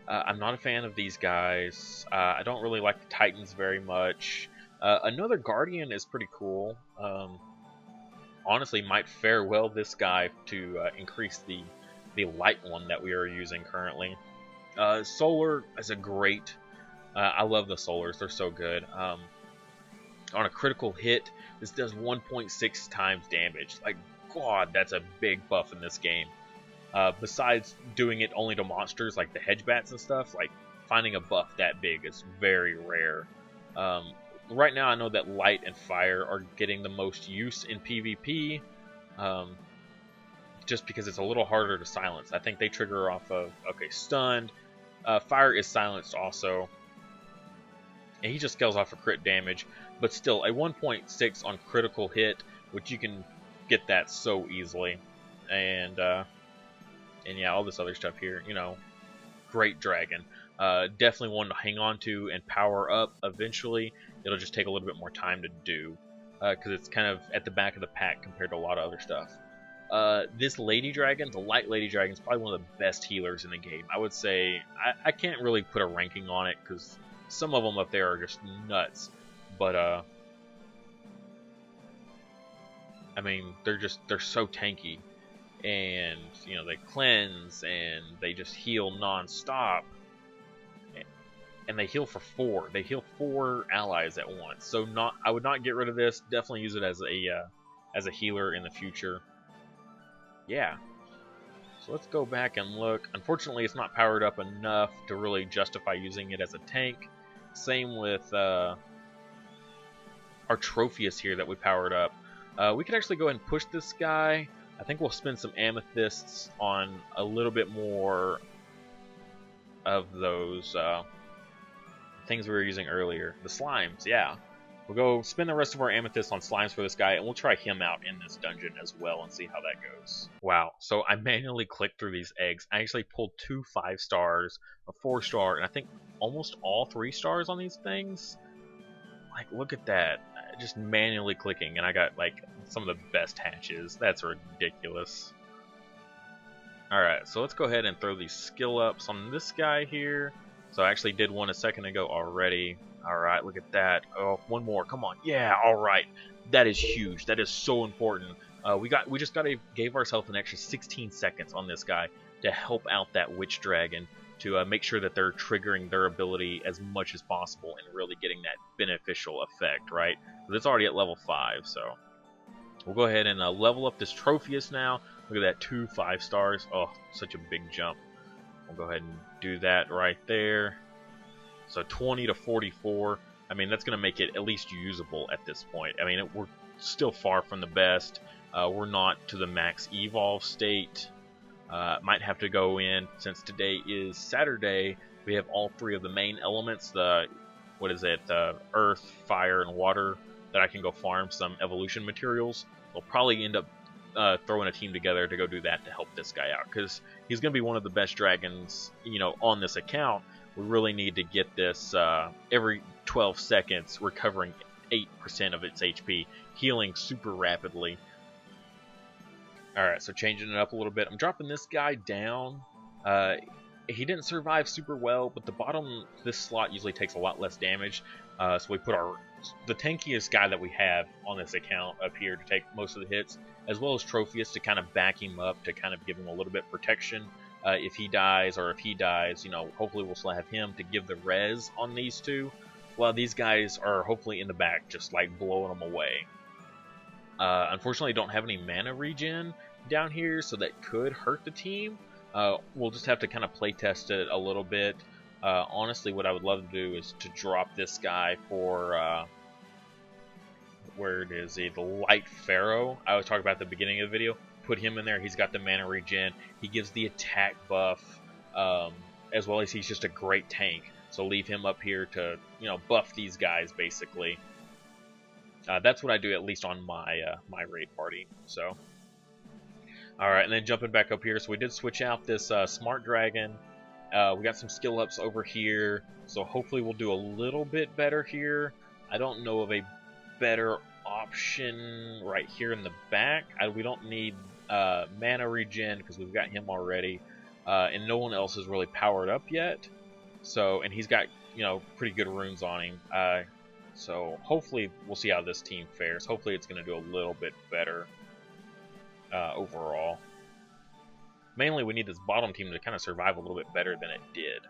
Speaker 1: I'm not a fan of these guys. I don't really like the Titans very much. Another Guardian is pretty cool. Honestly, might fare well this guy to increase the light one that we are using currently. Solar is a great... I love the Solars, they're so good. On a critical hit, this does 1.6 times damage. Like, God, that's a big buff in this game. Besides doing it only to monsters like the Hedgebats and stuff, like finding a buff that big is very rare. Right now I know that Light and Fire are getting the most use in PvP, just because it's a little harder to silence. I think they trigger off of, okay, stunned. Fire is silenced also. And he just scales off for crit damage, but still a 1.6 on critical hit, which you can get that so easily. And yeah, all this other stuff here, great dragon. Definitely one to hang on to and power up eventually. It'll just take a little bit more time to do, because it's kind of at the back of the pack compared to a lot of other stuff. This Lady Dragon, the Light Lady Dragon, is probably one of the best healers in the game. I would say, I can't really put a ranking on it, because some of them up there are just nuts, but I mean, they're so tanky, and they cleanse and they just heal non-stop, and they heal for 4. They heal 4 allies at once. So I would not get rid of this. Definitely use it as a healer in the future. Yeah. So let's go back and look. Unfortunately, it's not powered up enough to really justify using it as a tank. Same with our Trophias here that we powered up. We could actually go ahead and push this guy. I think we'll spend some amethysts on a little bit more of those things we were using earlier. The slimes, yeah. We'll go spend the rest of our amethysts on slimes for this guy, and we'll try him out in this dungeon as well and see how that goes. Wow, so I manually clicked through these eggs. I actually pulled 2 5 stars, a 4-star, and I think almost all 3 stars on these things. Like, look at that. Just manually clicking, and I got, like, some of the best hatches. That's ridiculous. Alright, so let's go ahead and throw these skill ups on this guy here. So I actually did one a second ago already. Alright, look at that. Oh, one more. Come on. Yeah, alright. That is huge. That is so important. We just gave ourselves an extra 16 seconds on this guy to help out that witch dragon, to make sure that they're triggering their ability as much as possible and really getting that beneficial effect, right? But it's already at level 5, so we'll go ahead and level up this Trophias now. Look at that, 2 5 stars. Oh, such a big jump. We'll go ahead and do that right there. So 20 to 44. I mean, that's going to make it at least usable at this point. I mean, we're still far from the best. We're not to the max evolve state. Might have to go in, since today is Saturday, we have all 3 of the main elements, the earth, fire, and water, that I can go farm some evolution materials. We'll probably end up throwing a team together to go do that to help this guy out, because he's going to be one of the best dragons, you know, on this account. We really need to get this every 12 seconds recovering 8% of its HP, healing super rapidly. Alright, so changing it up a little bit. I'm dropping this guy down. He didn't survive super well, but the bottom, this slot usually takes a lot less damage. So we put the tankiest guy that we have on this account up here to take most of the hits, as well as Trophias to kind of back him up, to kind of give him a little bit of protection. If he dies, or if he dies, you know, hopefully we'll still have him to give the res on these two, while these guys are hopefully in the back, just like blowing them away. Unfortunately, I don't have any mana regen down here, so that could hurt the team. We'll just have to kind of play test it a little bit. Honestly, what I would love to do is to drop this guy for where it is, the Light Pharaoh I was talking about at the beginning of the video. Put him in there. He's got the mana regen. He gives the attack buff, as well as he's just a great tank. So leave him up here to, you know, buff these guys basically. That's what I do, at least on my my raid party. So, all right, and then jumping back up here. So we did switch out this smart dragon. We got some skill ups over here. So hopefully we'll do a little bit better here. I don't know of a better option right here in the back. We don't need mana regen because we've got him already, and no one else is really powered up yet. So, and he's got, you know, pretty good runes on him. So hopefully we'll see how this team fares. Hopefully it's going to do a little bit better overall. Mainly we need this bottom team to kind of survive a little bit better than it did.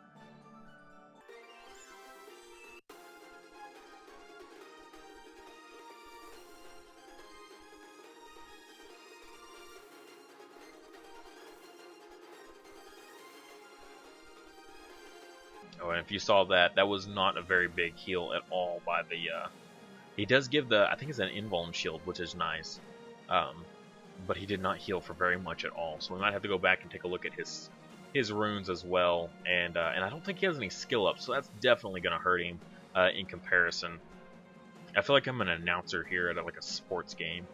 Speaker 1: Oh, and if you saw that, that was not a very big heal at all by the, he does give the, I think it's an invuln shield, which is nice, but he did not heal for very much at all, so we might have to go back and take a look at his runes as well, and I don't think he has any skill ups, so that's definitely going to hurt him in comparison. I feel like I'm an announcer here at like a sports game.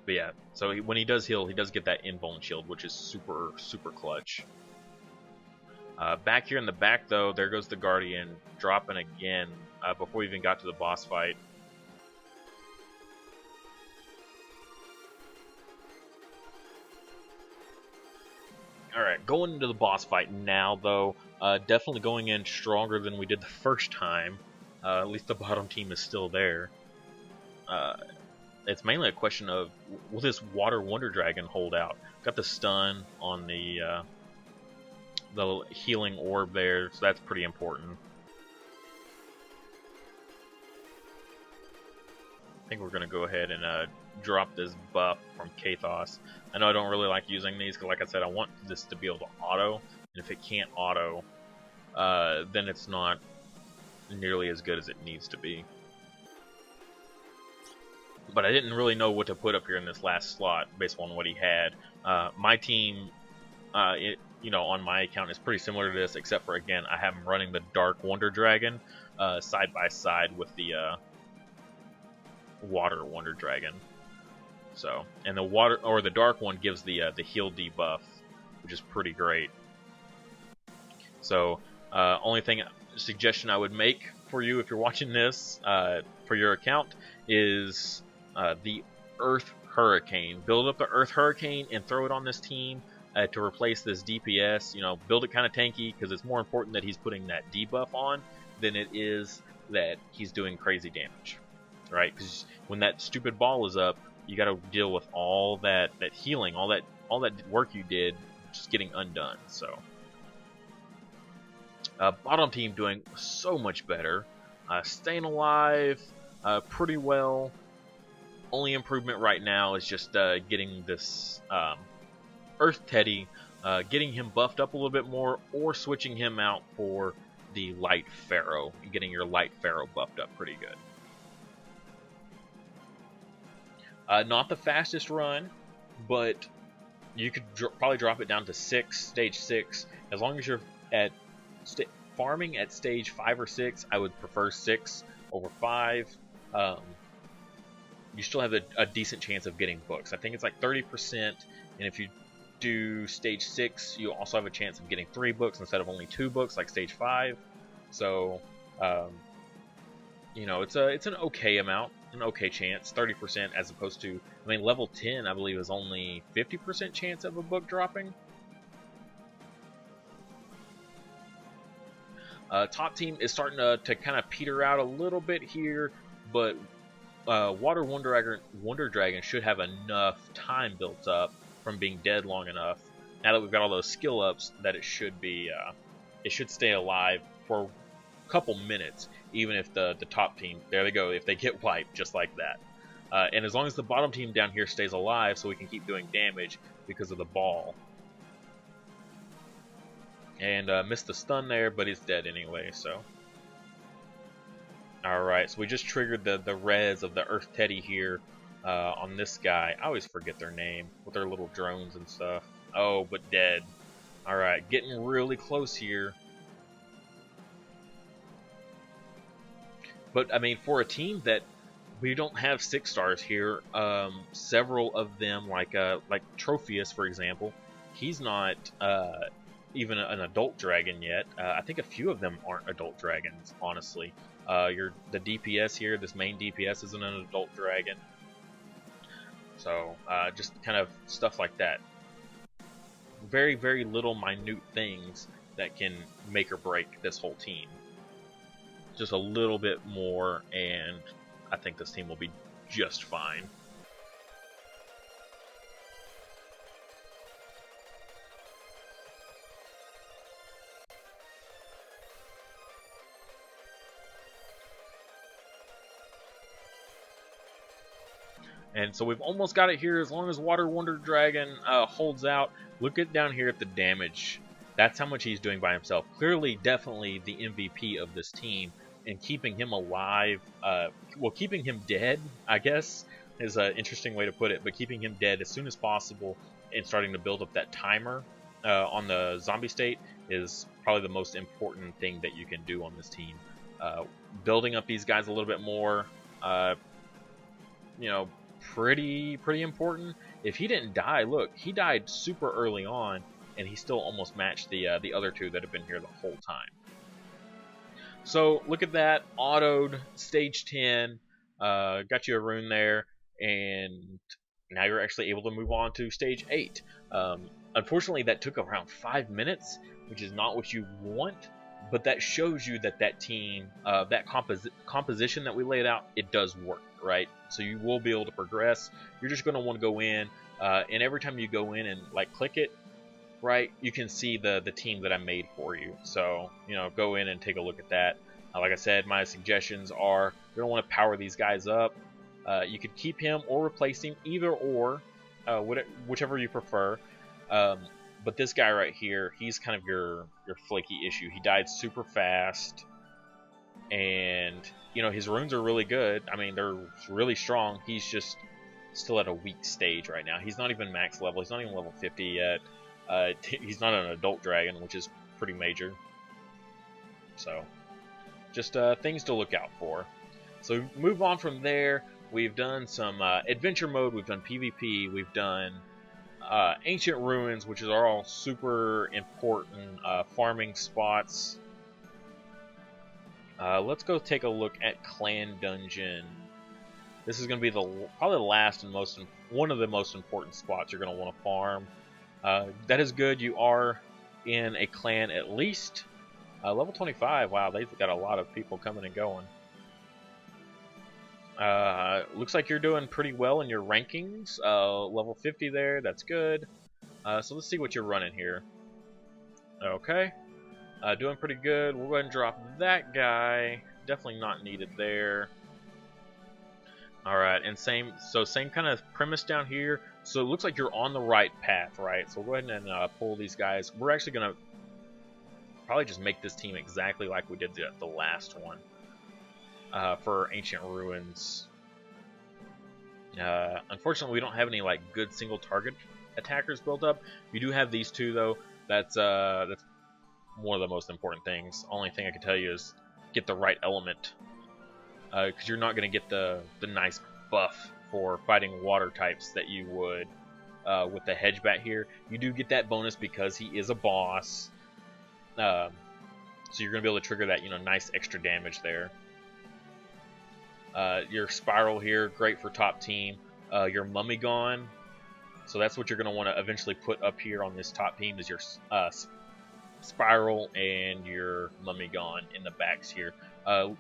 Speaker 1: But yeah, so when he does heal, he does get that invuln shield, which is super, super clutch. Back here in the back, though, there goes the Guardian, dropping again before we even got to the boss fight. Alright, going into the boss fight now, though, definitely going in stronger than we did the first time. At least the bottom team is still there. It's mainly a question of, will this Water Wonder Dragon hold out? Got the stun on the healing orb there, so that's pretty important. I think we're going to go ahead and drop this buff from Kathos. I know I don't really like using these because, like I said, I want this to be able to auto. And if it can't auto, then it's not nearly as good as it needs to be. But I didn't really know what to put up here in this last slot based on what he had. My team, on my account is pretty similar to this, except for, again, I have him running the Dark Wonder Dragon side by side with the Water Wonder Dragon. So, and the water or the dark one gives the heal debuff, which is pretty great. So, only suggestion I would make for you if you're watching this for your account is the Earth Hurricane. Build up the Earth Hurricane and throw it on this team to replace this DPS. You know, build it kind of tanky because it's more important that he's putting that debuff on than it is that he's doing crazy damage, right? Because when that stupid ball is up, you got to deal with all that healing, all that work you did, just getting undone. So, bottom team doing so much better, staying alive pretty well. Only improvement right now is just getting this Earth Teddy, getting him buffed up a little bit more, or switching him out for the Light Pharaoh, getting your Light Pharaoh buffed up pretty good. Not the fastest run, but you could probably drop it down to stage 6. As long as you're at farming at stage 5 or 6, I would prefer 6 over 5. You still have a decent chance of getting books. I think it's like 30%, and if you do stage 6, you also have a chance of getting 3 books instead of only 2 books like stage 5. So, it's an okay amount. An okay chance, 30% as opposed to, level 10 I believe is only 50% chance of a book dropping. Top team is starting to kind of peter out a little bit here, but Water Wonder Dragon should have enough time built up from being dead long enough, now that we've got all those skill ups, that it should stay alive for a couple minutes, even if the top team, there they go, if they get wiped just like that. And as long as the bottom team down here stays alive, so we can keep doing damage because of the ball. And missed the stun there, but he's dead anyway, so. Alright, so we just triggered the res of the Earth Teddy here on this guy. I always forget their name, with their little drones and stuff. Oh, but dead. Alright, getting really close here. But, for a team that we don't have 6 stars here, several of them, like Trophias, for example, he's not even an adult dragon yet. I think a few of them aren't adult dragons, honestly. The DPS here, this main DPS isn't an adult dragon. So, just kind of stuff like that. Very, very little minute things that can make or break this whole team. Just a little bit more, and I think this team will be just fine. And so we've almost got it here. As long as Water Wonder Dragon holds out. Look down here at the damage. That's how much he's doing by himself. Clearly, definitely the MVP of this team. And keeping him alive, keeping him dead, I guess, is an interesting way to put it. But keeping him dead as soon as possible and starting to build up that timer on the zombie state is probably the most important thing that you can do on this team. Building up these guys a little bit more, pretty important. If he didn't die, look, he died super early on, and he still almost matched the other two that have been here the whole time. So look at that, autoed, stage 10, got you a rune there, and now you're actually able to move on to stage 8. Unfortunately, that took around 5 minutes, which is not what you want, but that shows you that team, that composition that we laid out, it does work, right? So you will be able to progress. You're just going to want to go in, and every time you go in and click it, right, you can see the team that I made for you. So, go in and take a look at that. Like I said, my suggestions are, you're going to want to power these guys up. You could keep him or replace him, either or, whichever you prefer. But this guy right here, he's kind of your flaky issue. He died super fast, and you know his runes are really good. I mean, they're really strong. He's just still at a weak stage right now. He's not even max level. He's not even level 50 yet. He's not an adult dragon, which is pretty major. So, just things to look out for. So move on from there. We've done some adventure mode. We've done PvP. We've done ancient ruins, which are all super important farming spots. Let's go take a look at Clan Dungeon. This is going to be probably the last and one of the most important spots you're going to want to farm. That is good. You are in a clan at least. Level 25. Wow, they've got a lot of people coming and going. Looks like you're doing pretty well in your rankings. Level 50 there. That's good. So let's see what you're running here. Okay. Doing pretty good. We'll go ahead and drop that guy. Definitely not needed there. Alright, and same kind of premise down here. So it looks like you're on the right path, right? So we'll go ahead and pull these guys. We're actually going to probably just make this team exactly like we did the last one for Ancient Ruins. Unfortunately, we don't have any like good single target attackers built up. You do have these two though. That's one of the most important things. Only thing I can tell you is get the right element. Because you're not going to get the nice buff for fighting water types that you would with the Hedgebat here. You do get that bonus because he is a boss. So you're going to be able to trigger that, nice extra damage there. Your Spiral here, great for top team. Your Mummigon, so that's what you're going to want to eventually put up here on this top team is your Spiral and your Mummigon in the backs here.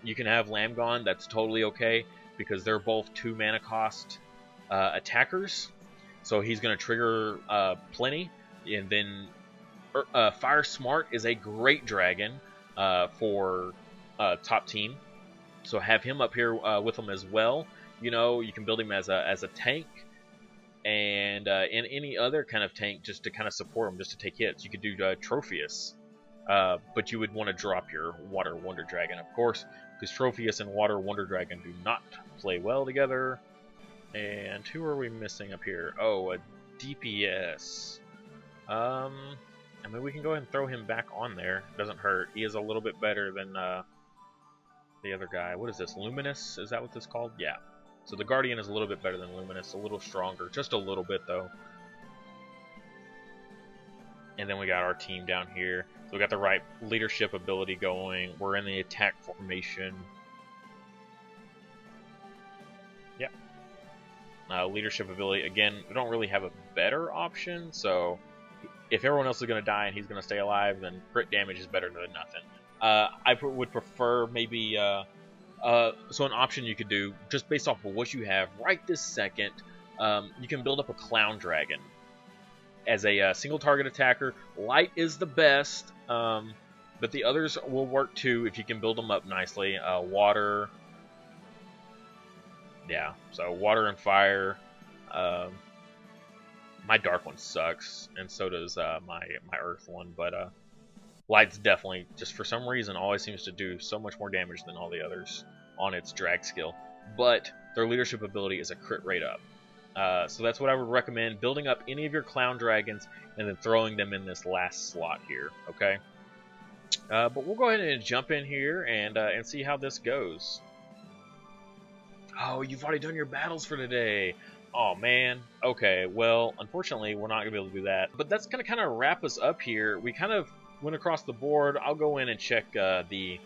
Speaker 1: You can have Lamgon, that's totally okay, because they're both 2 mana cost attackers. So he's going to trigger plenty. And then Fire Smart is a great dragon for top team. So have him up here with them as well. You can build him as a tank. And in any other kind of tank, just to kind of support him, just to take hits. You could do Trophias. But you would want to drop your Water Wonder Dragon, of course, because Trophias and Water Wonder Dragon do not play well together. And who are we missing up here? Oh, a DPS. I mean, we can go ahead and throw him back on there. Doesn't hurt. He is a little bit better than the other guy. What is this? Luminous? Is that what this is called? Yeah. So the Guardian is a little bit better than Luminous. A little stronger. Just a little bit, though. And then we got our team down here. So we got the right leadership ability going. We're in the attack formation. Yeah. Leadership ability. Again, we don't really have a better option. So if everyone else is going to die and he's going to stay alive, then crit damage is better than nothing. I would prefer maybe... so an option you could do, just based off of what you have right this second, you can build up a Clown Dragon. As a single target attacker, light is the best, but the others will work too if you can build them up nicely. Water, yeah, so water and fire. My dark one sucks, and so does my earth one, but light's definitely, just for some reason, always seems to do so much more damage than all the others on its drag skill. But their leadership ability is a crit rate up. So that's what I would recommend, building up any of your Clown Dragons and then throwing them in this last slot here, okay? But we'll go ahead and jump in here and see how this goes. Oh, you've already done your battles for today. Oh, man. Okay, well, unfortunately, we're not going to be able to do that. But that's going to kind of wrap us up here. We kind of went across the board. I'll go in and check the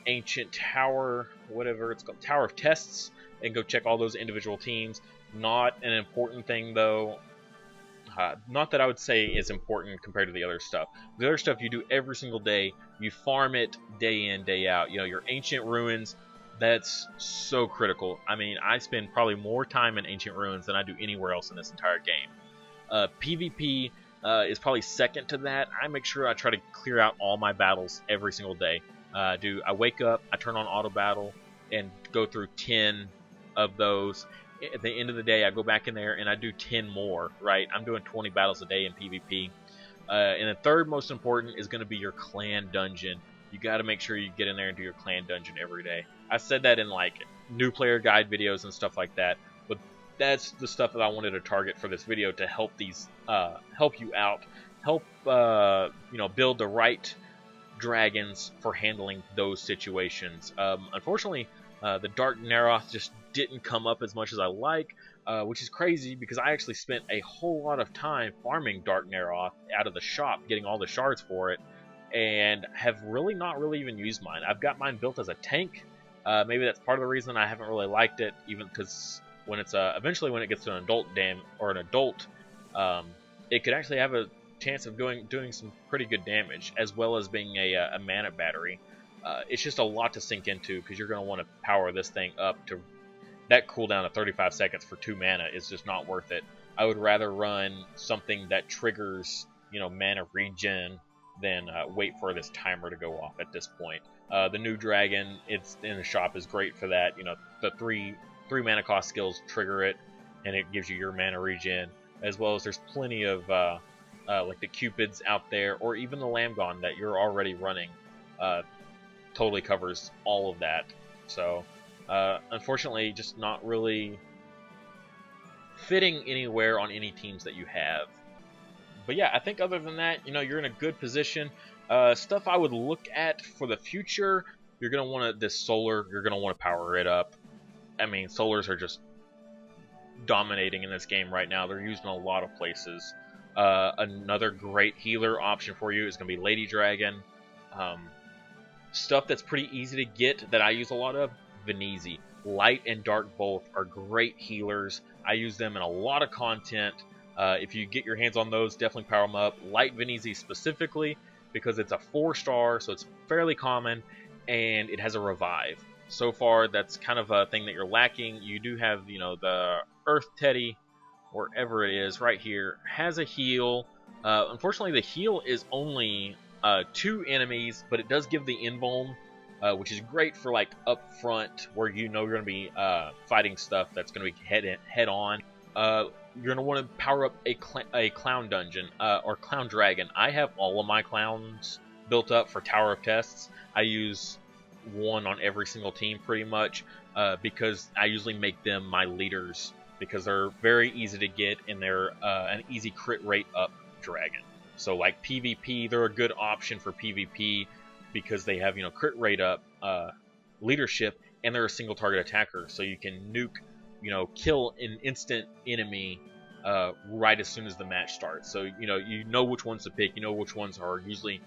Speaker 1: Ancient Tower, whatever it's called, Tower of Tests, and go check all those individual teams. Not an important thing, though. Not that I would say is important compared to the other stuff. The other stuff you do every single day. You farm it day in, day out. Your Ancient Ruins, that's so critical. I mean, I spend probably more time in Ancient Ruins than I do anywhere else in this entire game. PvP is probably second to that. I make sure I try to clear out all my battles every single day. I wake up, I turn on auto battle, and go through 10 of those. At the end of the day, I go back in there and I do 10 more, right? I'm doing 20 battles a day in PvP. And the third most important is going to be your clan dungeon. You got to make sure you get in there and do your clan dungeon every day. I said that in like new player guide videos and stuff like that, but that's the stuff that I wanted to target for this video to help help you out, help build the right dragons for handling those situations. Unfortunately, the Dark Naroth just didn't come up as much as I like, which is crazy because I actually spent a whole lot of time farming Dark Naroth out of the shop, getting all the shards for it, and have not really even used mine. I've got mine built as a tank. Maybe that's part of the reason I haven't really liked it, even because when it's eventually when it gets to an adult it could actually have a chance of doing some pretty good damage, as well as being a mana battery. It's just a lot to sink into because you're going to want to power this thing up to that cooldown of 35 seconds for 2 mana is just not worth it. I would rather run something that triggers mana regen than wait for this timer to go off at this point. The new dragon, it's in the shop, is great for that. The three mana cost skills trigger it, and it gives you your mana regen, as well as there's plenty of like the Cupids out there, or even the Lamgon that you're already running. Totally covers all of that. So unfortunately, just not really fitting anywhere on any teams that you have. But yeah, I think other than that, you're in a good position. Stuff I would look at for the future, you're going to want this solar, you're going to want to power it up. I mean, solars are just dominating in this game right now. They're used in a lot of places. Another great healer option for you is going to be Lady Dragon. Stuff that's pretty easy to get that I use a lot of, Venezi. Light and dark both are great healers. I use them in a lot of content. If you get your hands on those, definitely power them up. Light Venezi specifically, because it's a 4-star, so it's fairly common, and it has a revive. So far, that's kind of a thing that you're lacking. You do have, the Earth Teddy, wherever it is, right here, has a heal. Unfortunately, the heal is only 2 enemies, but it does give the invuln, which is great for like up front, where you're going to be fighting stuff that's going to be head on. You're going to want to power up a clown dungeon or clown dragon. I have all of my clowns built up for Tower of Tests. I use one on every single team pretty much because I usually make them my leaders because they're very easy to get and they're an easy crit rate up dragon. So like PvP, they're a good option for PvP because they have crit rate up leadership, and they're a single target attacker, so you can nuke, kill an instant enemy right as soon as the match starts. So you know which ones to pick. You know which ones are usually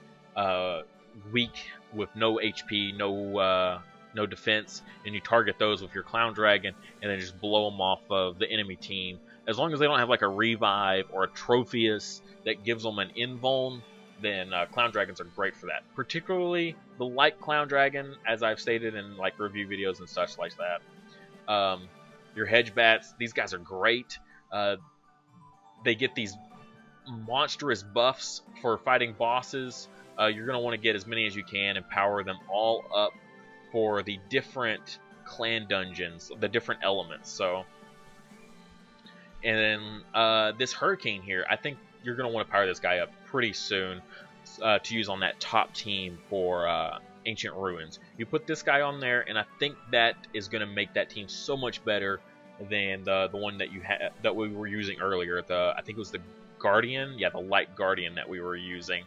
Speaker 1: weak with no HP, no defense, and you target those with your clown dragon, and then just blow them off of the enemy team. As long as they don't have like a revive or a Trophias that gives them an invuln, then clown dragons are great for that. Particularly the light clown dragon, as I've stated in like review videos and such like that. Your hedge bats, these guys are great. They get these monstrous buffs for fighting bosses. You're going to want to get as many as you can and power them all up for the different clan dungeons, the different elements. So, and then this hurricane here, I think you're going to want to power this guy up pretty soon to use on that top team for Ancient Ruins. You put this guy on there, and I think that is going to make that team so much better than the one that that we were using earlier. I think it was the Guardian, the Light Guardian that we were using.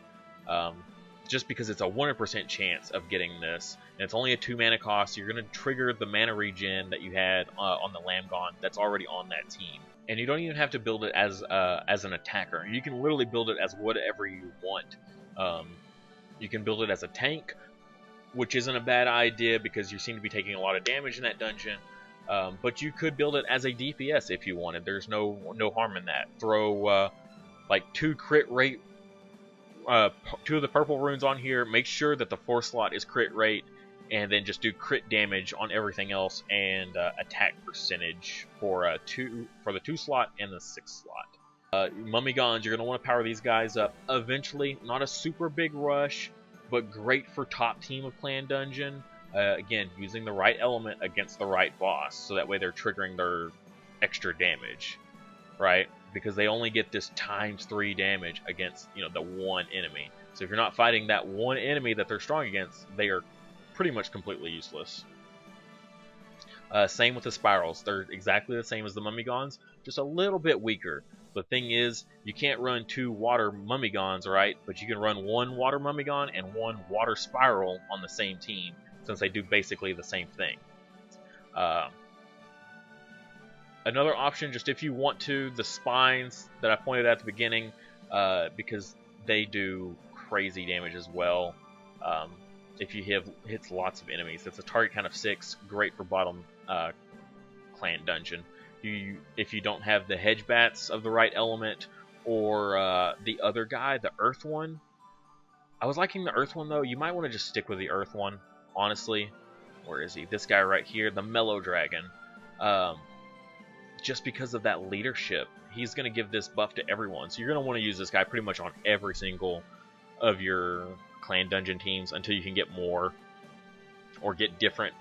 Speaker 1: Just because it's a 100% chance of getting this, and it's only a 2 mana cost, you're going to trigger the mana regen that you had on the Lamgon that's already on that team. And you don't even have to build it as an attacker. You can literally build it as whatever you want. You can build it as a tank, which isn't a bad idea because you seem to be taking a lot of damage in that dungeon. But you could build it as a DPS if you wanted. There's no harm in that. Throw like 2 crit rate, 2 of the purple runes on here. Make sure that the 4 slot is crit rate, and then just do crit damage on everything else and attack percentage for the 2 slot and the 6 slot. Mummygons, you're going to want to power these guys up eventually. Not a super big rush, but great for top team of clan dungeon. Again, using the right element against the right boss, so that way they're triggering their extra damage, right? Because they only get this ×3 damage against, you know, the one enemy. So if you're not fighting that one enemy that they're strong against, they are pretty much completely useless. Same with the spirals. They're exactly the same as the Mummygons, just a little bit weaker. The thing is, you can't run 2 water Mummygons, right? But you can run 1 water Mummigon and 1 water spiral on the same team, since they do basically the same thing. Another option, just if you want to, the spines that I pointed out at the beginning, because they do crazy damage as well. If you hits lots of enemies, it's a target count of 6, great for bottom clan dungeon. If you don't have the hedge bats of the right element, or the other guy, the earth one. I was liking the earth one though. You might want to just stick with the earth one, honestly. Where is he? This guy right here, the mellow dragon. Just because of that leadership, he's going to give this buff to everyone. So you're going to want to use this guy pretty much on every single of your clan dungeon teams until you can get more, or get different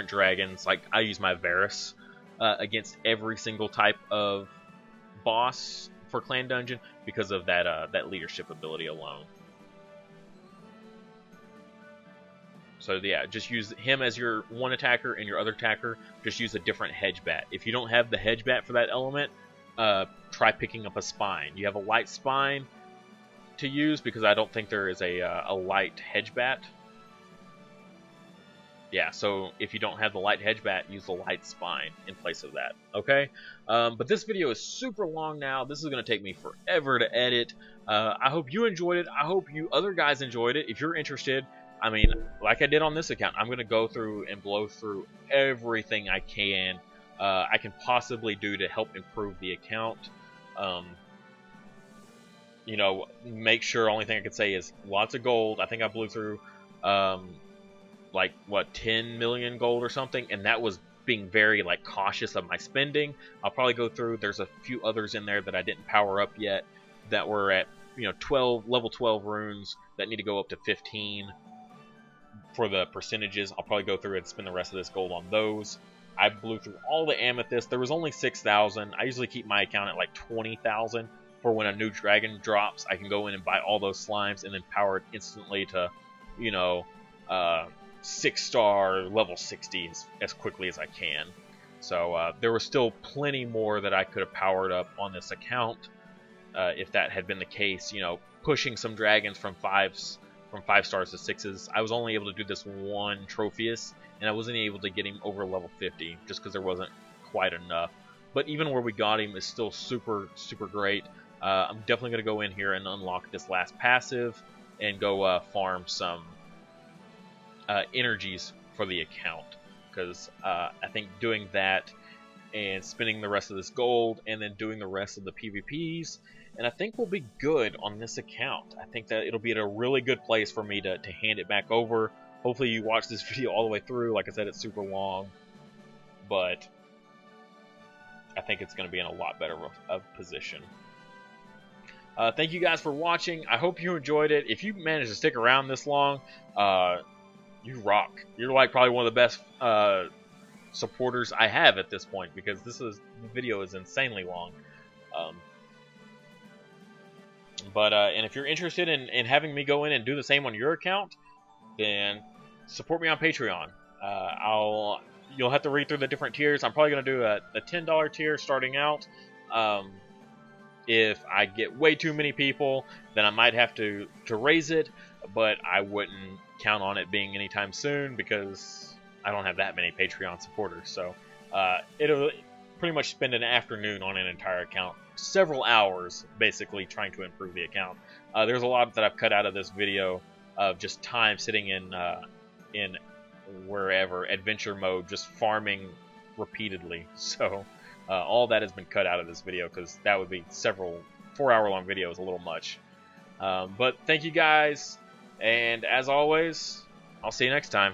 Speaker 1: dragons. Like I use my Varus against every single type of boss for clan dungeon because of that leadership ability alone. So yeah, just use him as your one attacker, and your other attacker just use a different hedge bat. If you don't have the hedge bat for that element, try picking up a spine. You have a light spine to use, because I don't think there is a light hedge bat. Yeah, so if you don't have the light hedge bat, use the light spine in place of that. Okay, but this video is super long now. This is going to take me forever to edit. I hope you enjoyed it. I hope you other guys enjoyed it. If you're interested, I mean, like I did on this account, I'm going to go through and blow through everything I can possibly do to help improve the account. You know, make sure, only thing I can say is lots of gold. I think I blew through like what, 10 million gold or something, and that was being very like cautious of my spending. I'll probably go through, there's a few others in there that I didn't power up yet that were at, you know, level 12 runes that need to go up to 15 for the percentages. I'll probably go through and spend the rest of this gold on those. I blew through all the amethyst. There was only 6,000. I usually keep my account at like 20,000 for when a new dragon drops. I can go in and buy all those slimes and then power it instantly to, you know, 6-star level 60 as quickly as I can. So there was still plenty more that I could have powered up on this account if that had been the case. You know, pushing some dragons from 5 stars to 6s. I was only able to do this one Trophias, and I wasn't able to get him over level 50 just because there wasn't quite enough. But even where we got him is still super great. I'm definitely going to go in here and unlock this last passive and go farm some energies for the account, because I think doing that and spending the rest of this gold and then doing the rest of the PvPs, and I think we'll be good on this account. I think that it'll be at a really good place for me to hand it back over. Hopefully you watch this video all the way through. Like I said, it's super long, but I think it's going to be in a lot better of position. Thank you guys for watching. I hope you enjoyed it. If you managed to stick around this long, you rock. You're like probably one of the best supporters I have at this point, because the video is insanely long. And if you're interested in having me go in and do the same on your account, then support me on Patreon. You'll have to read through the different tiers. I'm probably going to do a $10 tier starting out. If I get way too many people, then I might have to raise it, but I wouldn't count on it being anytime soon because I don't have that many Patreon supporters. So it'll pretty much spend an afternoon on an entire account, several hours basically trying to improve the account. There's a lot that I've cut out of this video of just time sitting in wherever adventure mode, just farming repeatedly. So all that has been cut out of this video because that would be 4-hour long videos, a little much. But thank you guys, and as always, I'll see you next time.